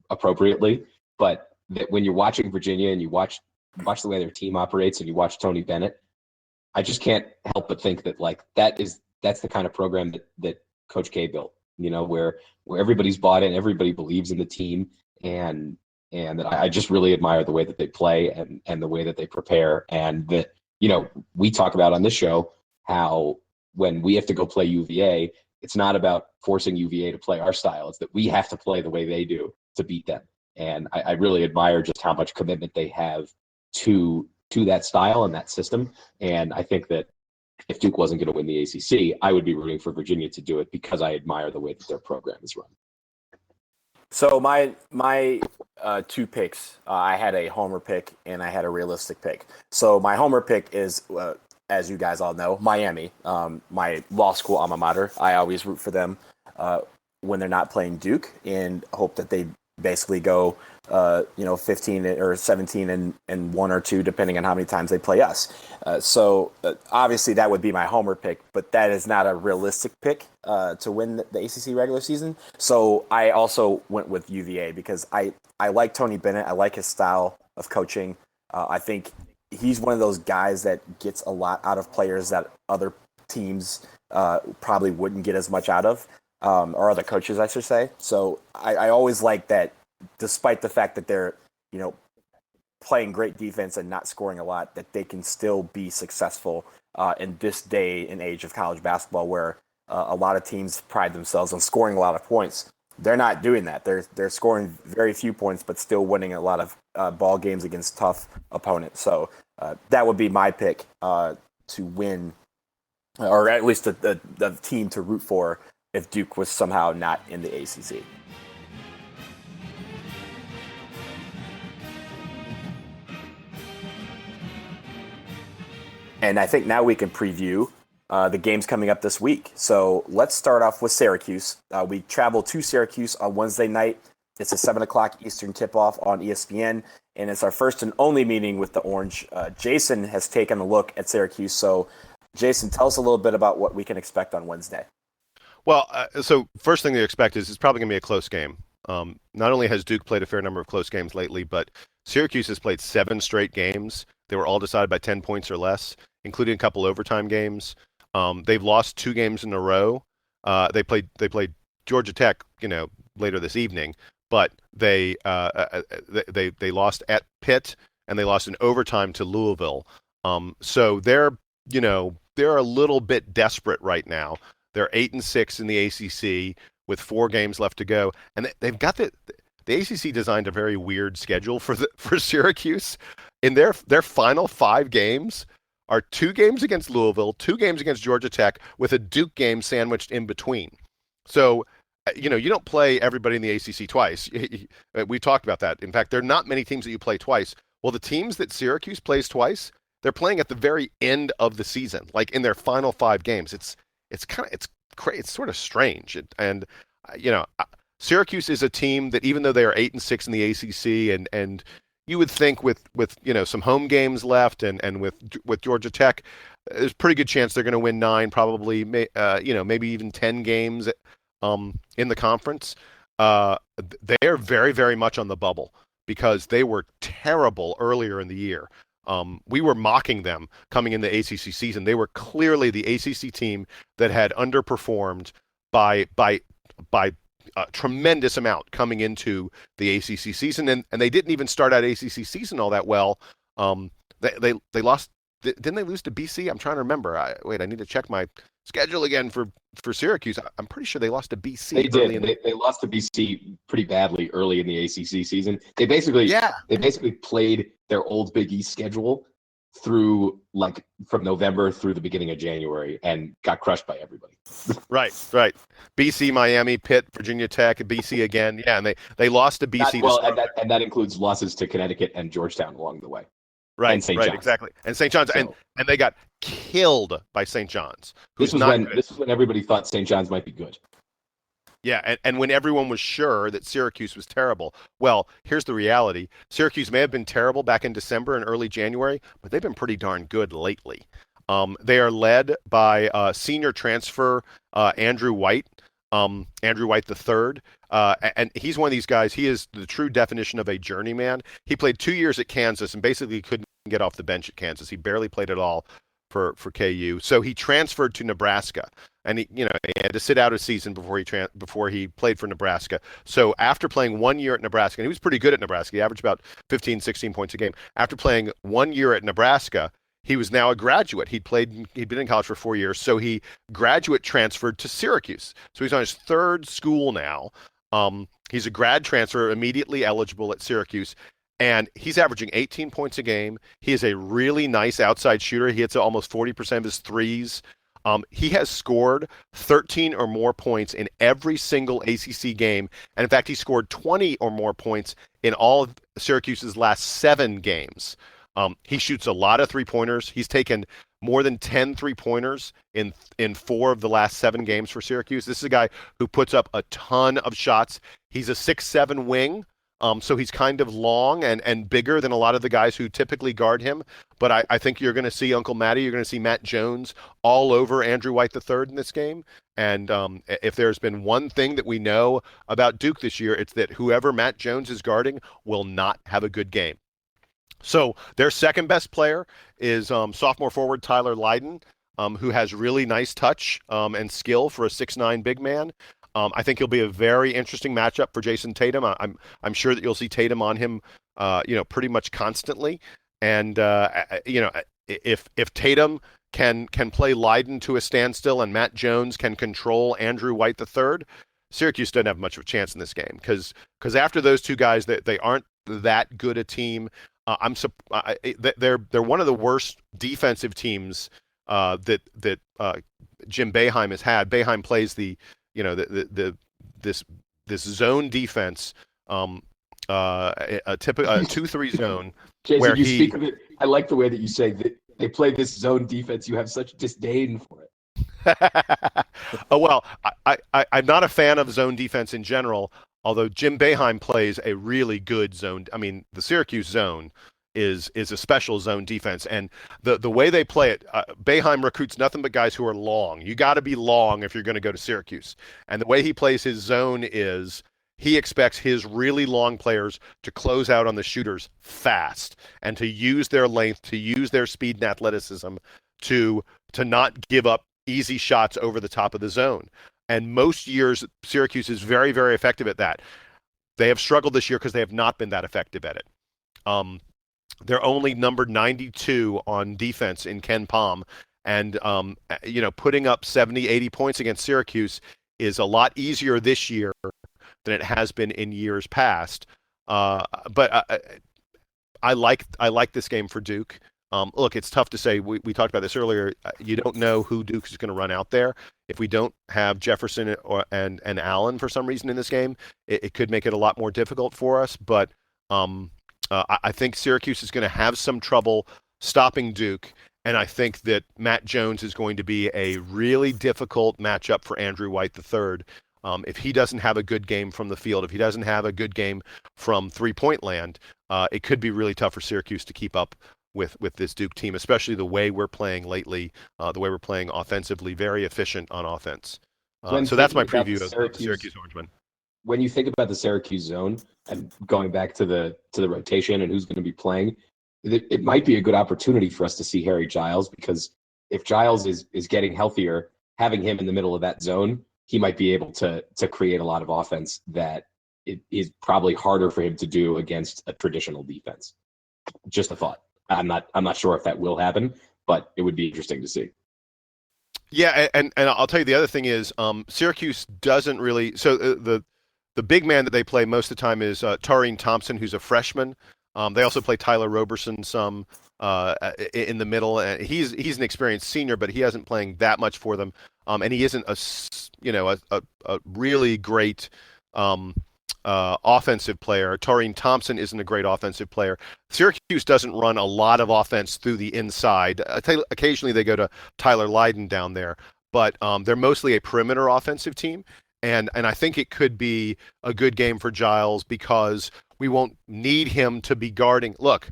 appropriately. But that when you're watching Virginia and you watch the way their team operates and you watch Tony Bennett, I just can't help but think that that's the kind of program that Coach K built, where everybody's bought in, everybody believes in the team, and that I just really admire the way that they play and the way that they prepare. And that, we talk about on this show how when we have to go play UVA, it's not about forcing UVA to play our style. It's that we have to play the way they do to beat them. And I really admire just how much commitment they have to that style and that system. And I think that if Duke wasn't going to win the ACC, I would be rooting for Virginia to do it because I admire the way that their program is run. So my two picks, I had a homer pick and I had a realistic pick. So my homer pick is, as you guys all know, Miami, my law school alma mater. I always root for them when they're not playing Duke, and hope that they basically go 15 or 17 and 1 or 2, depending on how many times they play us. So obviously that would be my homer pick, but that is not a realistic pick to win the ACC regular season. So I also went with UVA because I like Tony Bennett. I like his style of coaching. I think he's one of those guys that gets a lot out of players that other teams probably wouldn't get as much out of, or other coaches, I should say. So I always like that, despite the fact that they're, playing great defense and not scoring a lot, that they can still be successful in this day and age of college basketball, where a lot of teams pride themselves on scoring a lot of points. They're not doing that. They're scoring very few points, but still winning a lot of ball games against tough opponents. So that would be my pick to win, or at least the team to root for if Duke was somehow not in the ACC. And I think now we can preview the games coming up this week. So let's start off with Syracuse. We travel to Syracuse on Wednesday night. It's a 7 o'clock Eastern tip-off on ESPN, and it's our first and only meeting with the Orange. Jayson has taken a look at Syracuse. So, Jayson, tell us a little bit about what we can expect on Wednesday. Well, so first thing to expect is it's probably going to be a close game. Not only has Duke played a fair number of close games lately, but Syracuse has played 7 straight games. They were all decided by 10 points or less, including a couple overtime games. They've lost 2 games in a row. They played Georgia Tech, later this evening, but they lost at Pitt and they lost in overtime to Louisville. So they're a little bit desperate right now. They're 8-6 in the ACC with 4 games left to go, and they've got the ACC designed a very weird schedule for Syracuse. In their final 5 games are 2 games against Louisville, 2 games against Georgia Tech, with a Duke game sandwiched in between. So, you don't play everybody in the ACC twice. We talked about that. In fact, there are not many teams that you play twice. Well, the teams that Syracuse plays twice, they're playing at the very end of the season, like in their final 5 games. It's sort of strange. Syracuse is a team that, even though they are 8-6 in the ACC, and you would think with some home games left and with Georgia Tech, there's a pretty good chance they're going to win 9, probably maybe even 10 games in the conference. They are very, very much on the bubble because they were terrible earlier in the year. We were mocking them coming in the ACC season. They were clearly the ACC team that had underperformed by a tremendous amount coming into the ACC season, and they didn't even start out ACC season all that well. They lost. Didn't they lose to BC? I'm trying to remember. I need to check my schedule again for Syracuse. I'm pretty sure they lost to BC. They did. They lost to BC pretty badly early in the ACC season. They basically played their old Big East schedule through like from November through the beginning of January and got crushed by everybody. Right. BC, Miami, Pitt, Virginia Tech, BC again. Yeah, and they lost to BC. And that includes losses to Connecticut and Georgetown along the way. Right, and St. right, John's. Exactly. And St. John's, So, and they got killed by St. John's. This was when everybody thought St. John's might be good. Yeah, and when everyone was sure that Syracuse was terrible. Well, here's the reality. Syracuse may have been terrible back in December and early January, but they've been pretty darn good lately. They are led by senior transfer Andrew White III. And he's one of these guys. He is the true definition of a journeyman. He played 2 years at Kansas and basically couldn't get off the bench at Kansas. He barely played at all for KU. So he transferred to Nebraska, and he had to sit out a season before he played for Nebraska. So after playing 1 year at Nebraska, and he was pretty good at Nebraska. He averaged about 15, 16 points a game. After playing 1 year at Nebraska, he was now a graduate. He'd been in college for 4 years, so he graduate transferred to Syracuse. So he's on his third school now. He's a grad transfer, immediately eligible at Syracuse, and he's averaging 18 points a game. He is a really nice outside shooter. He hits almost 40% of his threes. He has scored 13 or more points in every single ACC game, and in fact, he scored 20 or more points in all of Syracuse's last 7 games. He shoots a lot of three-pointers. He's taken more than 10 three-pointers in 4 of the last 7 games for Syracuse. This is a guy who puts up a ton of shots. He's a 6'7" wing, so he's kind of long and bigger than a lot of the guys who typically guard him. But I think you're going to see Uncle Matty, you're going to see Matt Jones all over Andrew White III in this game. And if there's been one thing that we know about Duke this year, it's that whoever Matt Jones is guarding will not have a good game. So their second best player is sophomore forward Tyler Lydon, who has really nice touch and skill for a 6'9" big man. I think he'll be a very interesting matchup for Jayson Tatum. I'm sure that you'll see Tatum on him, pretty much constantly. And if Tatum can play Lydon to a standstill and Matt Jones can control Andrew White III, Syracuse doesn't have much of a chance in this game because after those two guys, they aren't that good a team. They're one of the worst defensive teams that Jim Boeheim has had. Boeheim plays this zone defense, a typical 2-3 zone. Jayson, where speak of it. I like the way that you say that they play this zone defense. You have such disdain for it. Oh well, I'm not a fan of zone defense in general. Although Jim Boeheim plays a really good zone. I mean, the Syracuse zone is a special zone defense. And the way they play it, Boeheim recruits nothing but guys who are long. You got to be long if you're going to go to Syracuse. And the way he plays his zone is he expects his really long players to close out on the shooters fast and to use their length, to use their speed and athleticism to not give up easy shots over the top of the zone. And most years, Syracuse is very, very effective at that. They have struggled this year because they have not been that effective at it. They're only numbered 92 on defense in Ken Pom. And, putting up 70, 80 points against Syracuse is a lot easier this year than it has been in years past. But I like this game for Duke. Look, it's tough to say. We talked about this earlier. You don't know who Duke is going to run out there. If we don't have Jefferson and Allen for some reason in this game, it could make it a lot more difficult for us. But I think Syracuse is going to have some trouble stopping Duke. And I think that Matt Jones is going to be a really difficult matchup for Andrew White III. If he doesn't have a good game from the field, if he doesn't have a good game from three-point land, it could be really tough for Syracuse to keep up with this Duke team, especially the way we're playing lately, the way we're playing offensively, very efficient on offense. So that's my preview of the Syracuse Orangemen. When you think about the Syracuse zone and going back to the rotation and who's going to be playing, it might be a good opportunity for us to see Harry Giles, because if Giles is getting healthier, having him in the middle of that zone, he might be able to create a lot of offense that it is probably harder for him to do against a traditional defense. Just a thought. I'm not sure if that will happen, but it would be interesting to see. Yeah, and I'll tell you the other thing is Syracuse doesn't really. So the big man that they play most of the time is Taurine Thompson, who's a freshman. They also play Tyler Roberson some in the middle. And he's an experienced senior, but he hasn't playing that much for them. And he isn't a really great offensive player. Taurine Thompson isn't a great offensive player. Syracuse doesn't run a lot of offense through the inside. Occasionally they go to Tyler Lydon down there, but they're mostly a perimeter offensive team. And I think it could be a good game for Giles because we won't need him to be guarding. Look,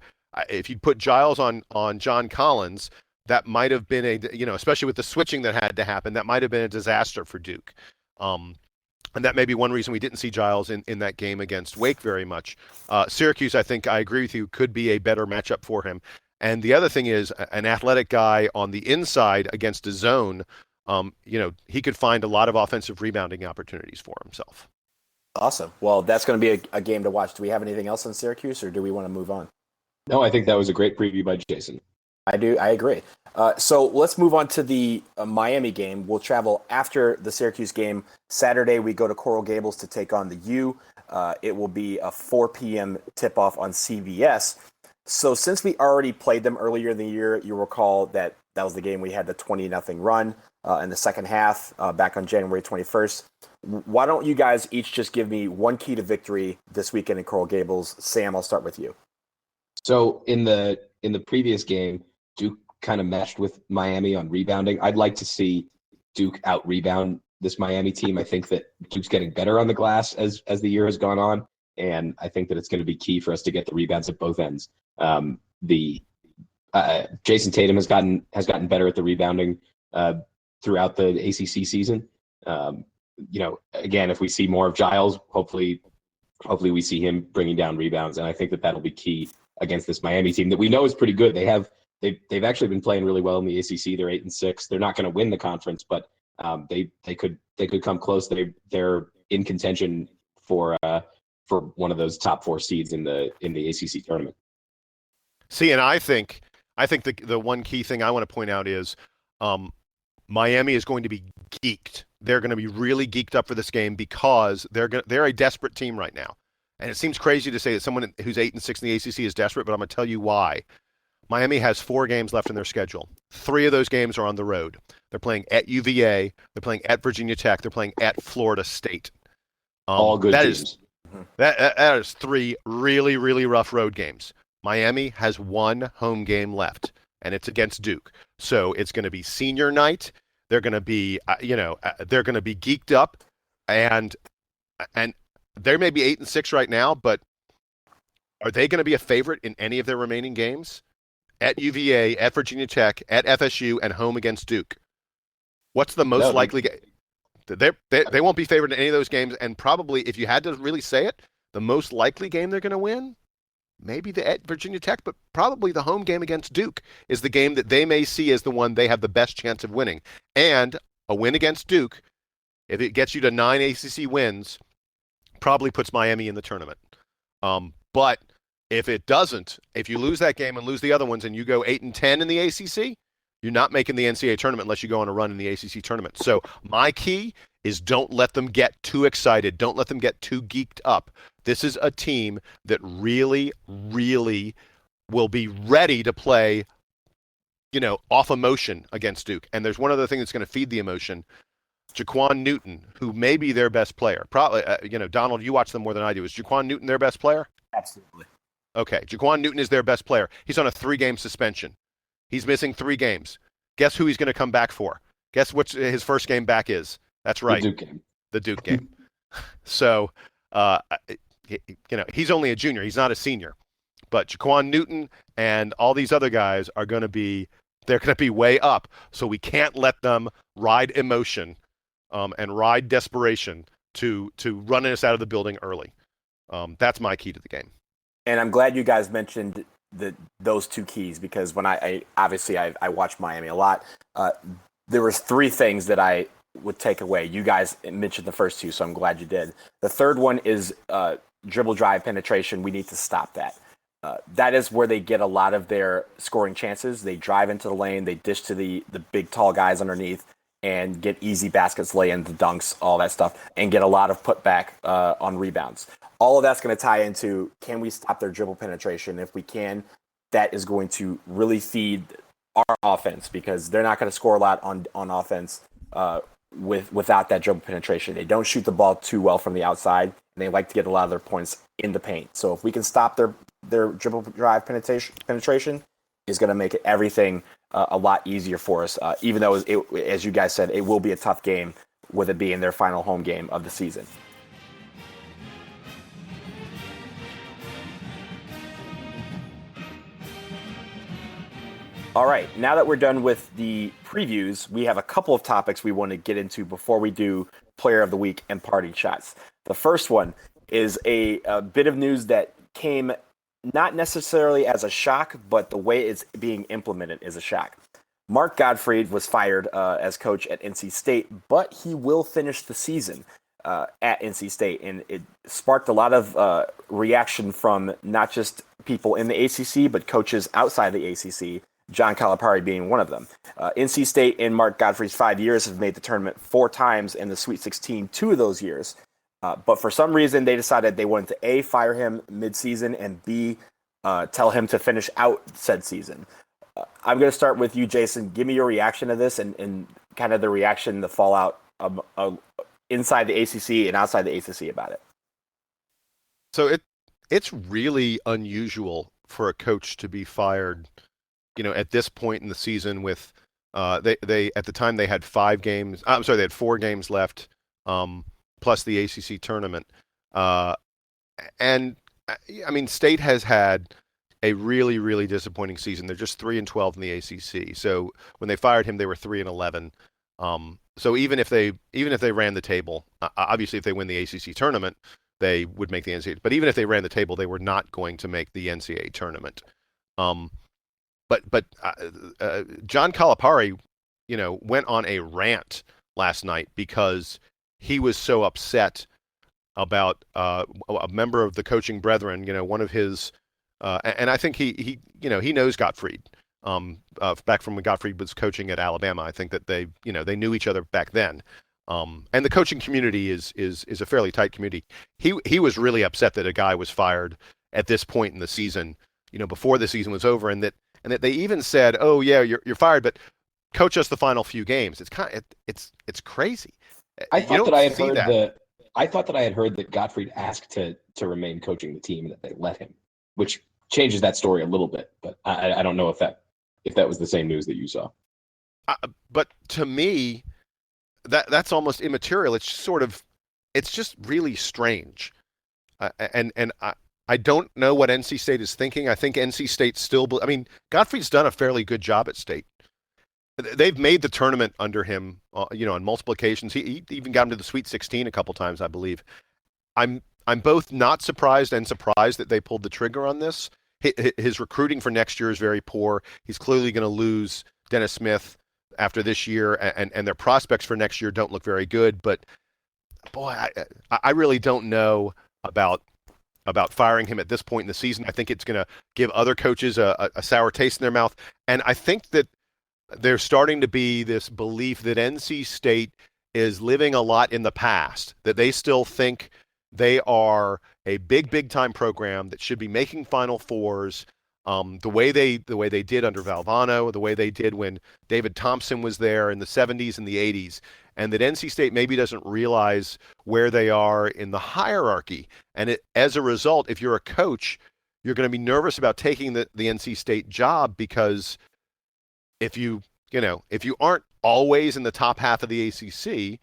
if you put Giles on John Collins, that might have been especially with the switching that had to happen, that might have been a disaster for Duke. And that may be one reason we didn't see Giles in that game against Wake very much. Syracuse, I think I agree with you, could be a better matchup for him. And the other thing is an athletic guy on the inside against a zone, he could find a lot of offensive rebounding opportunities for himself. Awesome. Well, that's going to be a game to watch. Do we have anything else on Syracuse, or do we want to move on? No, I think that was a great preview by Jayson. I do. I agree. So let's move on to the Miami game. We'll travel after the Syracuse game. Saturday, we go to Coral Gables to take on the U. It will be a 4 p.m. tip-off on CBS. So since we already played them earlier in the year, you recall that was the game we had the 20-0 run in the second half back on January 21st. Why don't you guys each just give me one key to victory this weekend in Coral Gables? Sam, I'll start with you. So in the previous game, Duke kind of meshed with Miami on rebounding. I'd like to see Duke out-rebound this Miami team. I think that Duke's getting better on the glass as the year has gone on, and I think that it's going to be key for us to get the rebounds at both ends. Jayson Tatum has gotten better at the rebounding throughout the ACC season. Again, if we see more of Giles, hopefully we see him bringing down rebounds, and I think that that'll be key against this Miami team that we know is pretty good. They've actually been playing really well in the ACC. They're 8-6. They're not going to win the conference, but they could come close. They're in contention for one of those top 4 seeds in the ACC tournament. See, and I think the one key thing I want to point out is Miami is going to be geeked. They're going to be really geeked up for this game because they're a desperate team right now. And it seems crazy to say that someone who's 8-6 in the ACC is desperate, but I'm going to tell you why. Miami has 4 games left in their schedule. 3 of those games are on the road. They're playing at UVA. They're playing at Virginia Tech. They're playing at Florida State. All good teams. That is 3 really, really rough road games. Miami has 1 home game left, and it's against Duke. So it's going to be senior night. They're going to be, they're going to be geeked up, and they may be 8-6 right now, but are they going to be a favorite in any of their remaining games? At UVA, at Virginia Tech, at FSU, and home against Duke. What's the most likely game? They won't be favored in any of those games, and probably, if you had to really say it, the most likely game they're going to win, maybe at Virginia Tech, but probably the home game against Duke is the game that they may see as the one they have the best chance of winning. And a win against Duke, if it gets you to 9 ACC wins, probably puts Miami in the tournament. But if it doesn't, if you lose that game and lose the other ones and you go 8-10 in the ACC, you're not making the NCAA tournament unless you go on a run in the ACC tournament. So my key is don't let them get too excited. Don't let them get too geeked up. This is a team that really, really will be ready to play, off emotion against Duke. And there's one other thing that's going to feed the emotion. Jaquan Newton, who may be their best player. Probably, Donald, you watch them more than I do. Is Jaquan Newton their best player? Absolutely. Okay, Jaquan Newton is their best player. He's on a 3-game suspension. He's missing 3 games. Guess who he's going to come back for? Guess what his first game back is? That's right. The Duke game. So, he's only a junior. He's not a senior. But Jaquan Newton and all these other guys are going to be way up. So we can't let them ride emotion and ride desperation to run us out of the building early. That's my key to the game. And I'm glad you guys mentioned those 2 keys, because when I watch Miami a lot. There was 3 things that I would take away. You guys mentioned the first 2, so I'm glad you did. The third one is dribble drive penetration. We need to stop that. That is where they get a lot of their scoring chances. They drive into the lane, they dish to the big tall guys underneath, and get easy baskets, lay-ins, dunks, all that stuff, and get a lot of putback on rebounds. All of that's going to tie into, can we stop their dribble penetration? If we can, that is going to really feed our offense, because they're not going to score a lot on offense without that dribble penetration. They don't shoot the ball too well from the outside, and they like to get a lot of their points in the paint. So if we can stop their dribble drive penetration is going to make everything a lot easier for us, even though, as you guys said, it will be a tough game with it being their final home game of the season. All right, now that we're done with the previews, we have a couple of topics we want to get into before we do Player of the Week and Parting Shots. The first one is a bit of news that came not necessarily as a shock, but the way it's being implemented is a shock. Mark Gottfried was fired as coach at NC State, but he will finish the season at NC State, and it sparked a lot of reaction from not just people in the ACC, but coaches outside the ACC, John Calipari being one of them. NC State in Mark Gottfried's 5 years have made the tournament 4 times in the Sweet 16, 2 of those years. But for some reason, they decided they wanted to A, fire him mid-season, and B, tell him to finish out said season. I'm going to start with you, Jayson. Give me your reaction to this and kind of the reaction, the fallout inside the ACC and outside the ACC about it. So it's really unusual for a coach to be fired, at this point in the season with they at the time they had 5 games. I'm sorry, they had 4 games left, plus the ACC tournament. And I mean, State has had a really, really disappointing season. They're just 3-12 in the ACC. So when they fired him, they were 3-11. So even if they ran the table, obviously if they win the ACC tournament, they would make the NCAA. But even if they ran the table, they were not going to make the NCAA tournament. But John Calipari, went on a rant last night because he was so upset about a member of the coaching brethren, one of his, and I think he knows Gottfried, back from when Gottfried was coaching at Alabama. I think that they knew each other back then. And the coaching community is a fairly tight community. He was really upset that a guy was fired at this point in the season, before the season was over, and that they even said, "Oh yeah, you're fired, but coach us the final few games." It's crazy. I thought that I had heard that Gottfried asked to remain coaching the team and that they let him, which changes that story a little bit. But I don't know if that was the same news that you saw. But to me, that's almost immaterial. It's just really strange. And I don't know what NC State is thinking. I think NC State Gottfried's done a fairly good job at State. They've made the tournament under him, on multiple occasions. He even got him to the Sweet 16 a couple times, I believe. I'm both not surprised and surprised that they pulled the trigger on this. His recruiting for next year is very poor. He's clearly going to lose Dennis Smith after this year, and their prospects for next year don't look very good. But boy, I really don't know about firing him at this point in the season. I think it's going to give other coaches a sour taste in their mouth. And I think that there's starting to be this belief that NC State is living a lot in the past, that they still think they are a big time program that should be making Final Fours, the way they did under Valvano, the way they did when David Thompson was there in the 70s and the 80s, and that NC State maybe doesn't realize where they are in the hierarchy. And as a result, if you're a coach, you're going to be nervous about taking the NC State job, because if you aren't always in the top half of the ACC,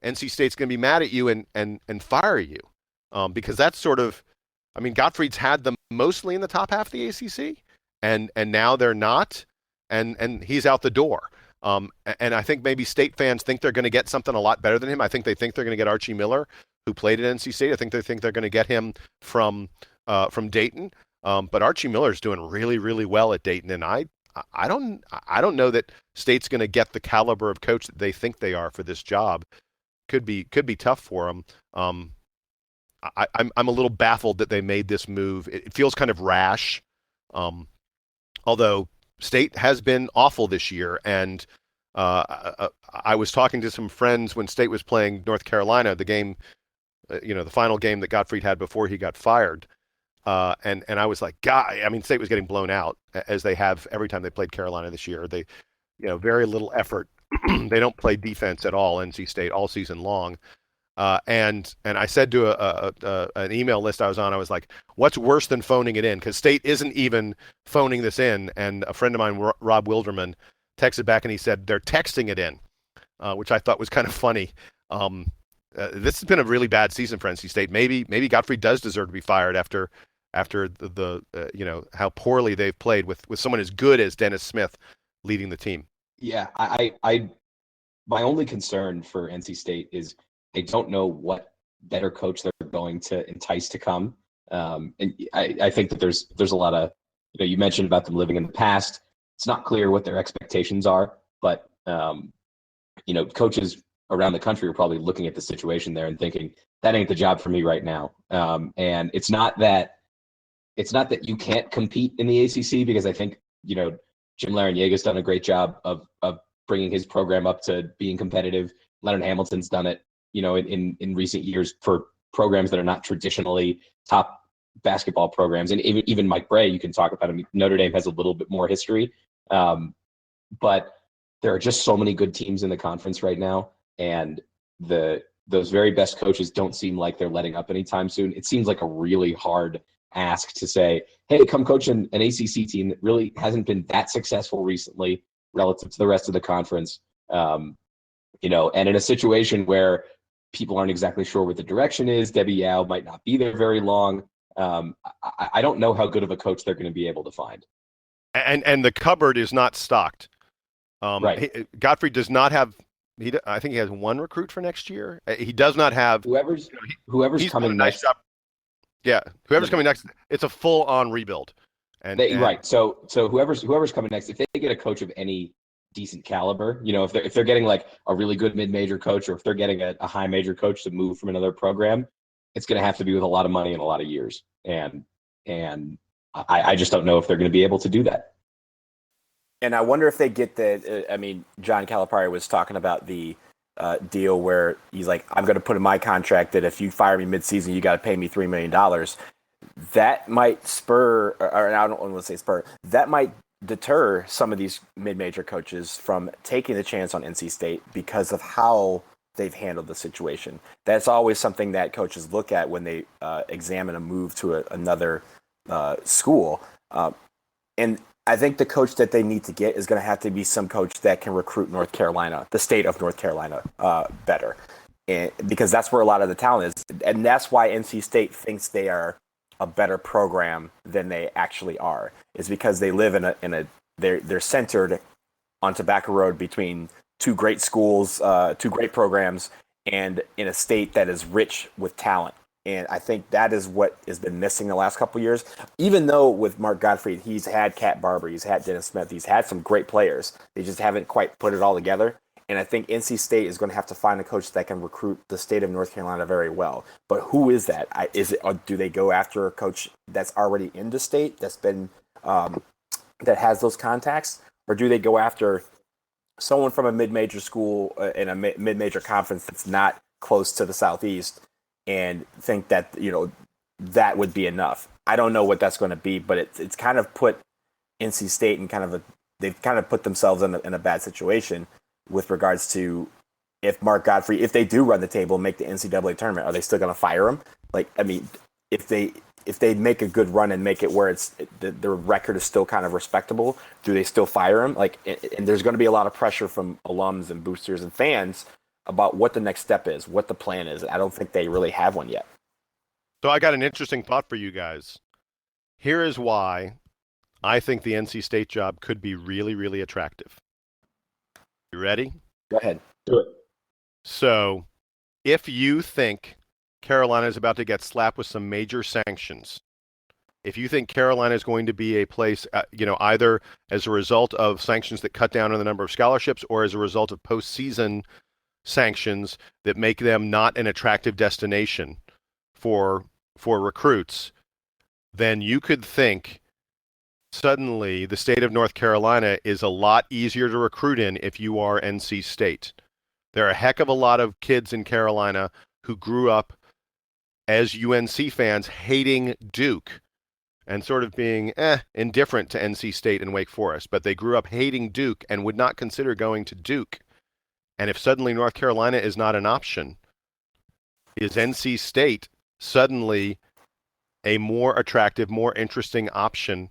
NC State's going to be mad at you and fire you, because that's sort of, Gottfried's had them mostly in the top half of the ACC, and now they're not, and he's out the door. And I think maybe State fans think they're going to get something a lot better than him. I think they think they're going to get Archie Miller, who played at NC State. I think they're going to get him from Dayton. But Archie Miller's doing really, really well at Dayton, and I don't know that State's going to get the caliber of coach that they think they are for this job. Could be tough for them. I'm a little baffled that they made this move. It feels kind of rash, although State has been awful this year, and I was talking to some friends when State was playing North Carolina, the game, the final game that Gottfried had before he got fired. And I was like, State was getting blown out, as they have every time they played Carolina this year. They, very little effort. They don't play defense at all, NC State, all season long. And I said to an email list I was on, I was like, what's worse than phoning it in? Because State isn't even phoning this in. And a friend of mine, Rob Wilderman, texted back and he said they're texting it in, which I thought was kind of funny. This has been a really bad season for NC State. Maybe Gottfried does deserve to be fired after the how poorly they've played with someone as good as Dennis Smith leading the team. Yeah, I my only concern for NC State is I don't know what better coach they're going to entice to come. And I think that there's a lot of, you mentioned about them living in the past. It's not clear what their expectations are, but coaches around the country are probably looking at the situation there and thinking that ain't the job for me right now. And it's not that you can't compete in the ACC, because I think Jim Laranjega's done a great job of bringing his program up to being competitive. Leonard Hamilton's done it, in recent years for programs that are not traditionally top basketball programs. And even Mike Bray, you can talk about him. Notre Dame has a little bit more history. But there are just so many good teams in the conference right now. And those very best coaches don't seem like they're letting up anytime soon. It seems like a really hard ask to say, hey, come coach an ACC team that really hasn't been that successful recently relative to the rest of the conference. And in a situation where people aren't exactly sure what the direction is, Debbie Yao might not be there very long. I don't know how good of a coach they're going to be able to find. And the cupboard is not stocked. Right. Gottfried does not have. I think he has one recruit for next year. He does not have whoever's coming next. Yeah, whoever's coming next, it's a full-on rebuild. Right. So whoever's coming next, if they get a coach of any decent caliber, if they're getting like a really good mid-major coach, or if they're getting a high major coach to move from another program, it's going to have to be with a lot of money and a lot of years. And I just don't know if they're going to be able to do that. And I wonder if they get John Calipari was talking about the deal where he's like, I'm going to put in my contract that if you fire me mid-season, you got to pay me $3 million. That might spur, or I don't want to say spur, that might deter some of these mid-major coaches from taking the chance on NC State because of how they've handled the situation. That's always something that coaches look at when they examine a move to another school. And I think the coach that they need to get is going to have to be some coach that can recruit North Carolina, the state of North Carolina, better. And because that's where a lot of the talent is. And that's why NC State thinks they are a better program than they actually are, is because they live they're centered on Tobacco Road between two great schools, two great programs, and in a state that is rich with talent. And I think that is what has been missing the last couple of years. Even though with Mark Gottfried, he's had Cat Barber, he's had Dennis Smith, he's had some great players. They just haven't quite put it all together. And I think NC State is going to have to find a coach that can recruit the state of North Carolina very well. But who is that? Do they go after a coach that's already in the state, that's been that has those contacts, or do they go after someone from a mid-major school in a mid-major conference that's not close to the Southeast and think that that would be enough? I don't know what that's going to be, but it's kind of put NC State in they've kind of put themselves in a bad situation with regards to if Mark Gottfried, if they do run the table and make the NCAA tournament, are they still going to fire him? If they make a good run and make it where the record is still kind of respectable, do they still fire him? And there's going to be a lot of pressure from alums and boosters and fans about what the next step is, what the plan is. I don't think they really have one yet. So I got an interesting thought for you guys. Here is why I think the NC State job could be really, really attractive. You ready? Go ahead. Do it. So if you think Carolina is about to get slapped with some major sanctions, if you think Carolina is going to be a place, either as a result of sanctions that cut down on the number of scholarships or as a result of postseason sanctions that make them not an attractive destination for recruits, then you could think suddenly the state of North Carolina is a lot easier to recruit in if you are NC State. There are a heck of a lot of kids in Carolina who grew up as UNC fans hating Duke and sort of being indifferent to NC State and Wake Forest, but they grew up hating Duke and would not consider going to Duke. And if suddenly North Carolina is not an option, is NC State suddenly a more attractive, more interesting option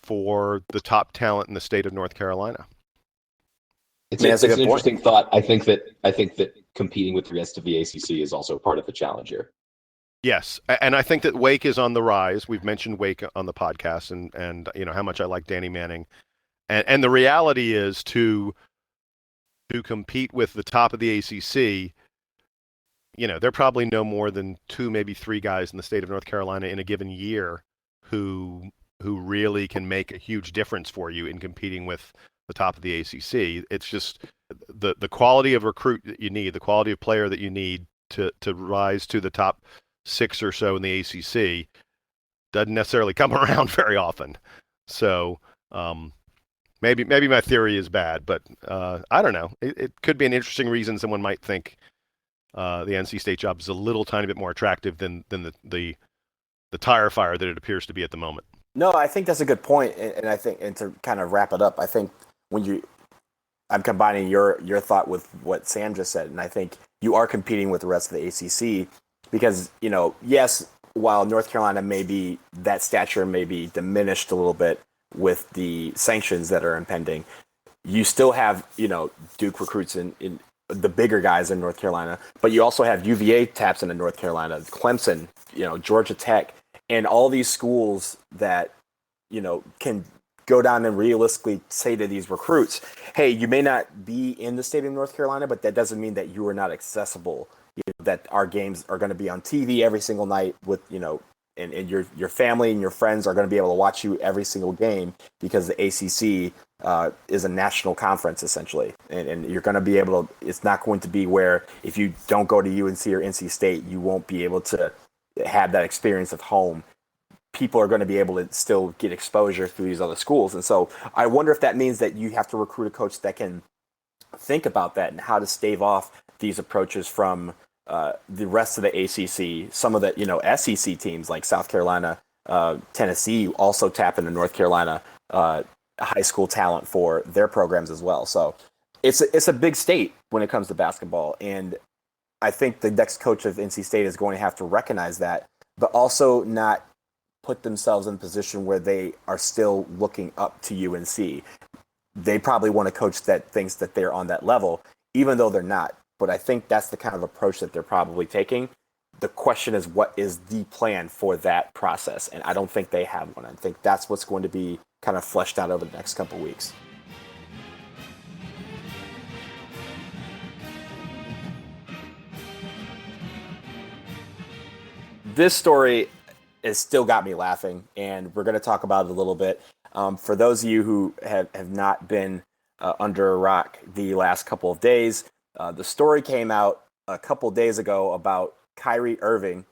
for the top talent in the state of North Carolina? It's an interesting thought. I think that competing with the rest of the ACC is also part of the challenge here. Yes, and I think that Wake is on the rise. We've mentioned Wake on the podcast, and you know how much I like Danny Manning, and the reality is to compete with the top of the ACC. You know, there are probably no more than 2, maybe 3 guys in the state of North Carolina in a given year who really can make a huge difference for you in competing with the top of the ACC. It's just the quality of recruit that you need, the quality of player that you need to rise to the top 6 or so in the ACC doesn't necessarily come around very often. So maybe my theory is bad, but I don't know. It could be an interesting reason someone might think the NC State job is a little tiny bit more attractive than the tire fire that it appears to be at the moment. No, I think that's a good point, and I think, and to kind of wrap it up, I think I'm combining your thought with what Sam just said, and I think you are competing with the rest of the ACC because, you know, yes, while North Carolina that stature may be diminished a little bit with the sanctions that are impending, you still have, you know, Duke recruits in the bigger guys in North Carolina, but you also have UVA taps into North Carolina, Clemson, you know, Georgia Tech, and all these schools that, you know, can go down and realistically say to these recruits, hey, you may not be in the state of North Carolina, but that doesn't mean that you are not accessible, you know, that our games are going to be on TV every single night with, you know, and your family and your friends are going to be able to watch you every single game because the ACC is a national conference essentially, and you're going to be able to. It's not going to be where if you don't go to UNC or NC State, you won't be able to have that experience of home. People are going to be able to still get exposure through these other schools, and so I wonder if that means that you have to recruit a coach that can think about that and how to stave off these approaches from the rest of the ACC. Some of the, you know, SEC teams like South Carolina, Tennessee also tap into North Carolina high school talent for their programs as well. So it's a big state when it comes to basketball, and I think the next coach of NC State is going to have to recognize that, but also not put themselves in a position where they are still looking up to UNC. They probably want a coach that thinks that they're on that level, even though they're not. But I think that's the kind of approach that they're probably taking. The question is, what is the plan for that process? And I don't think they have one. I think that's what's going to be kind of fleshed out over the next couple of weeks. This story has still got me laughing, and we're going to talk about it a little bit. For those of you who have not been under a rock the last couple of days, the story came out a couple of days ago about Kyrie Irving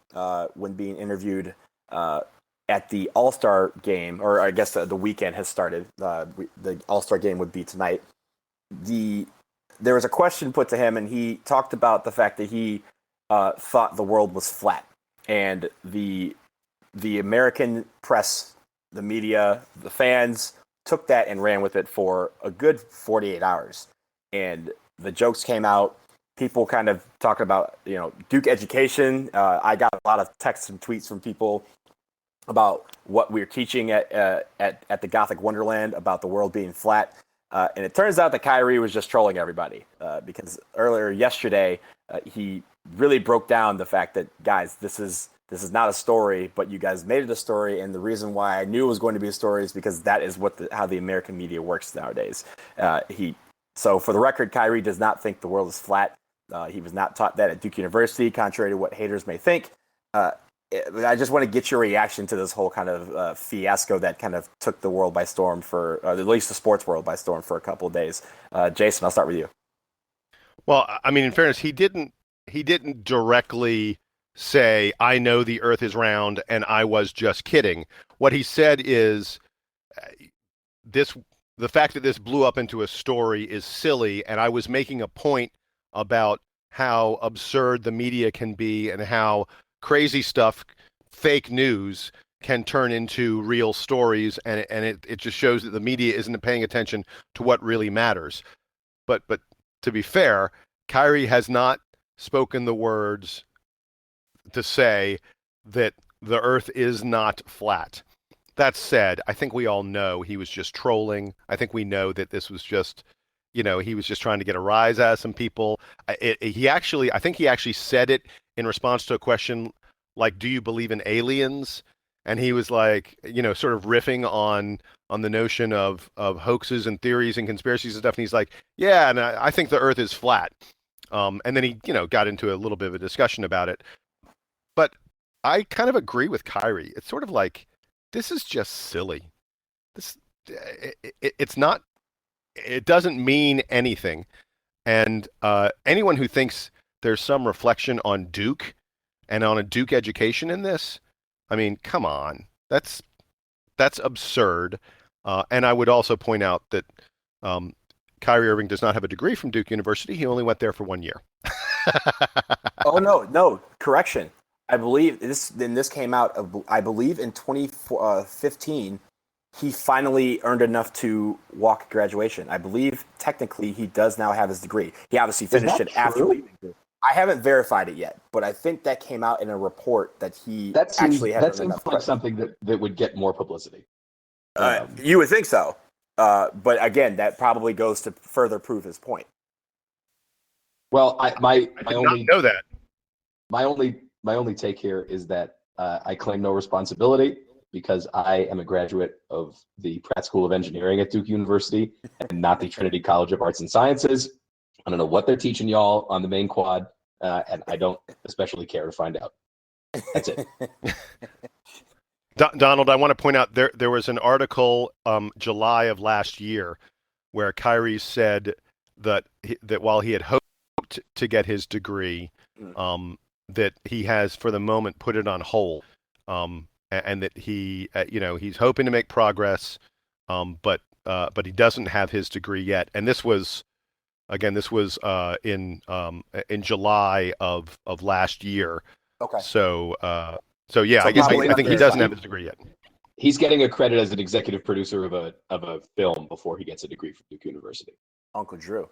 when being interviewed at the All-Star game, or I guess the weekend has started. The All-Star game would be tonight. There was a question put to him, and he talked about the fact that he thought the world was flat. And the American press, the media, the fans took that and ran with it for a good 48 hours. And the jokes came out. People kind of talking about, you know, Duke education. I got a lot of texts and tweets from people about what we're teaching at the Gothic Wonderland about the world being flat. And it turns out that Kyrie was just trolling everybody because earlier yesterday he really broke down the fact that, guys, this is not a story, but you guys made it a story, and the reason why I knew it was going to be a story is because that is how the American media works nowadays. So for the record, Kyrie does not think the world is flat. He was not taught that at Duke University, contrary to what haters may think. I just want to get your reaction to this whole kind of fiasco that kind of took the world by storm at least the sports world by storm for a couple of days. Jayson, I'll start with you. Well, I mean, in fairness, he didn't directly say, I know the earth is round and I was just kidding. What he said is, the fact that this blew up into a story is silly, and I was making a point about how absurd the media can be and how crazy stuff, fake news, can turn into real stories, and it just shows that the media isn't paying attention to what really matters. But to be fair, Kyrie has not spoken the words to say that the earth is not flat. That said, I think we all know he was just trolling. I think we know that this was just, he was just trying to get a rise out of some people. I think he actually said it in response to a question like, do you believe in aliens? And he was like, sort of riffing on the notion of hoaxes and theories and conspiracies and stuff. And he's like, yeah, and I think the earth is flat. And then he, got into a little bit of a discussion about it. But I kind of agree with Kyrie. It's sort of like, this is just silly. It's not, it doesn't mean anything. And anyone who thinks there's some reflection on Duke and on a Duke education in this, I mean, come on. That's absurd. And I would also point out that Kyrie Irving does not have a degree from Duke University. He only went there for 1 year. Oh, no, correction. I believe this came out I believe in 2015, he finally earned enough to walk graduation. I believe technically he does now have his degree. He obviously finished it after leaving. I haven't verified it yet, but I think that came out in a report that he actually had. That seems like something that would get more publicity. You would think so. But again, that probably goes to further prove his point. Well, I did not know that. My only take here is that I claim no responsibility because I am a graduate of the Pratt School of Engineering at Duke University and not the Trinity College of Arts and Sciences. I don't know what they're teaching y'all on the main quad, and I don't especially care to find out. That's it. Donald, I want to point out there was an article July of last year where Kyrie said that while he had hoped to get his degree, that he has for the moment put it on hold, and that he he's hoping to make progress, but he doesn't have his degree yet. And this was in July of last year. Okay. So yeah, I think he doesn't have his degree yet. He's getting a credit as an executive producer of a film before he gets a degree from Duke University. Uncle Drew.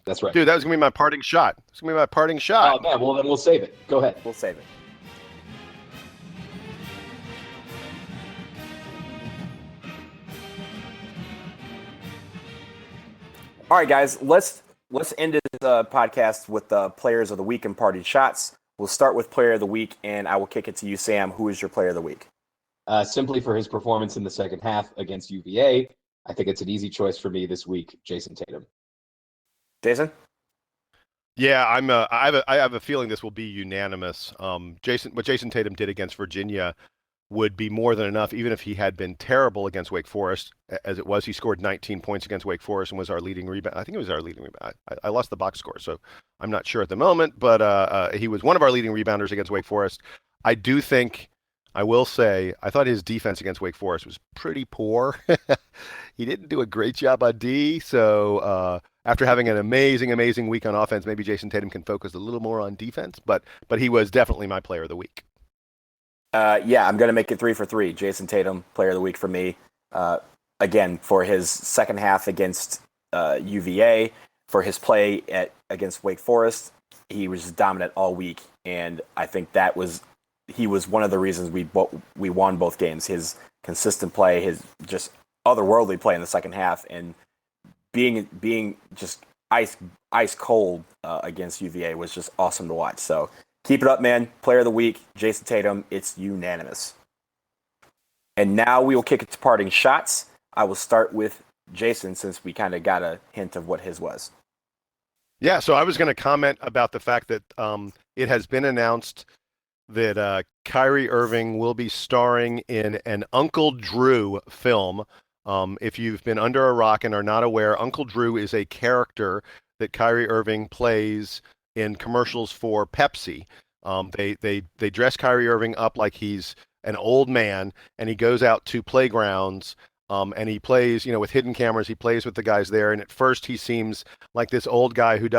That's right. Dude, that was gonna be my parting shot. It's gonna be my parting shot. Oh man, well then we'll save it. Go ahead. We'll save it. All right, guys, let's end this podcast with the players of the week and parting shots. We'll start with player of the week, and I will kick it to you, Sam. Who is your player of the week? Simply for his performance in the second half against UVA, I think it's an easy choice for me this week, Jayson Tatum. Jason? Yeah, I have a feeling this will be unanimous. What Jayson Tatum did against Virginia would be more than enough, even if he had been terrible against Wake Forest. As it was, he scored 19 points against Wake Forest and was our leading rebound. I think it was our leading rebound. I lost the box score, so I'm not sure at the moment, but he was one of our leading rebounders against Wake Forest. I do think, I will say, I thought his defense against Wake Forest was pretty poor. He didn't do a great job on D, so after having an amazing week on offense, maybe Jayson Tatum can focus a little more on defense, but he was definitely my player of the week. Yeah, I'm going to make it 3 for 3. Jayson Tatum, player of the week for me. Again, for his second half against UVA, for his play against Wake Forest, he was dominant all week, and I think he was one of the reasons we won both games. His consistent play, his just otherworldly play in the second half, and being just ice cold against UVA was just awesome to watch. So keep it up, man. Player of the week, Jayson Tatum. It's unanimous. And now we will kick it to parting shots. I will start with Jason since we kind of got a hint of what his was. Yeah, so I was going to comment about the fact that it has been announced that Kyrie Irving will be starring in an Uncle Drew film. If you've been under a rock and are not aware, Uncle Drew is a character that Kyrie Irving plays in commercials for Pepsi. They dress Kyrie Irving up like he's an old man, and he goes out to playgrounds And he plays, with hidden cameras. He plays with the guys there. And at first, he seems like this old guy who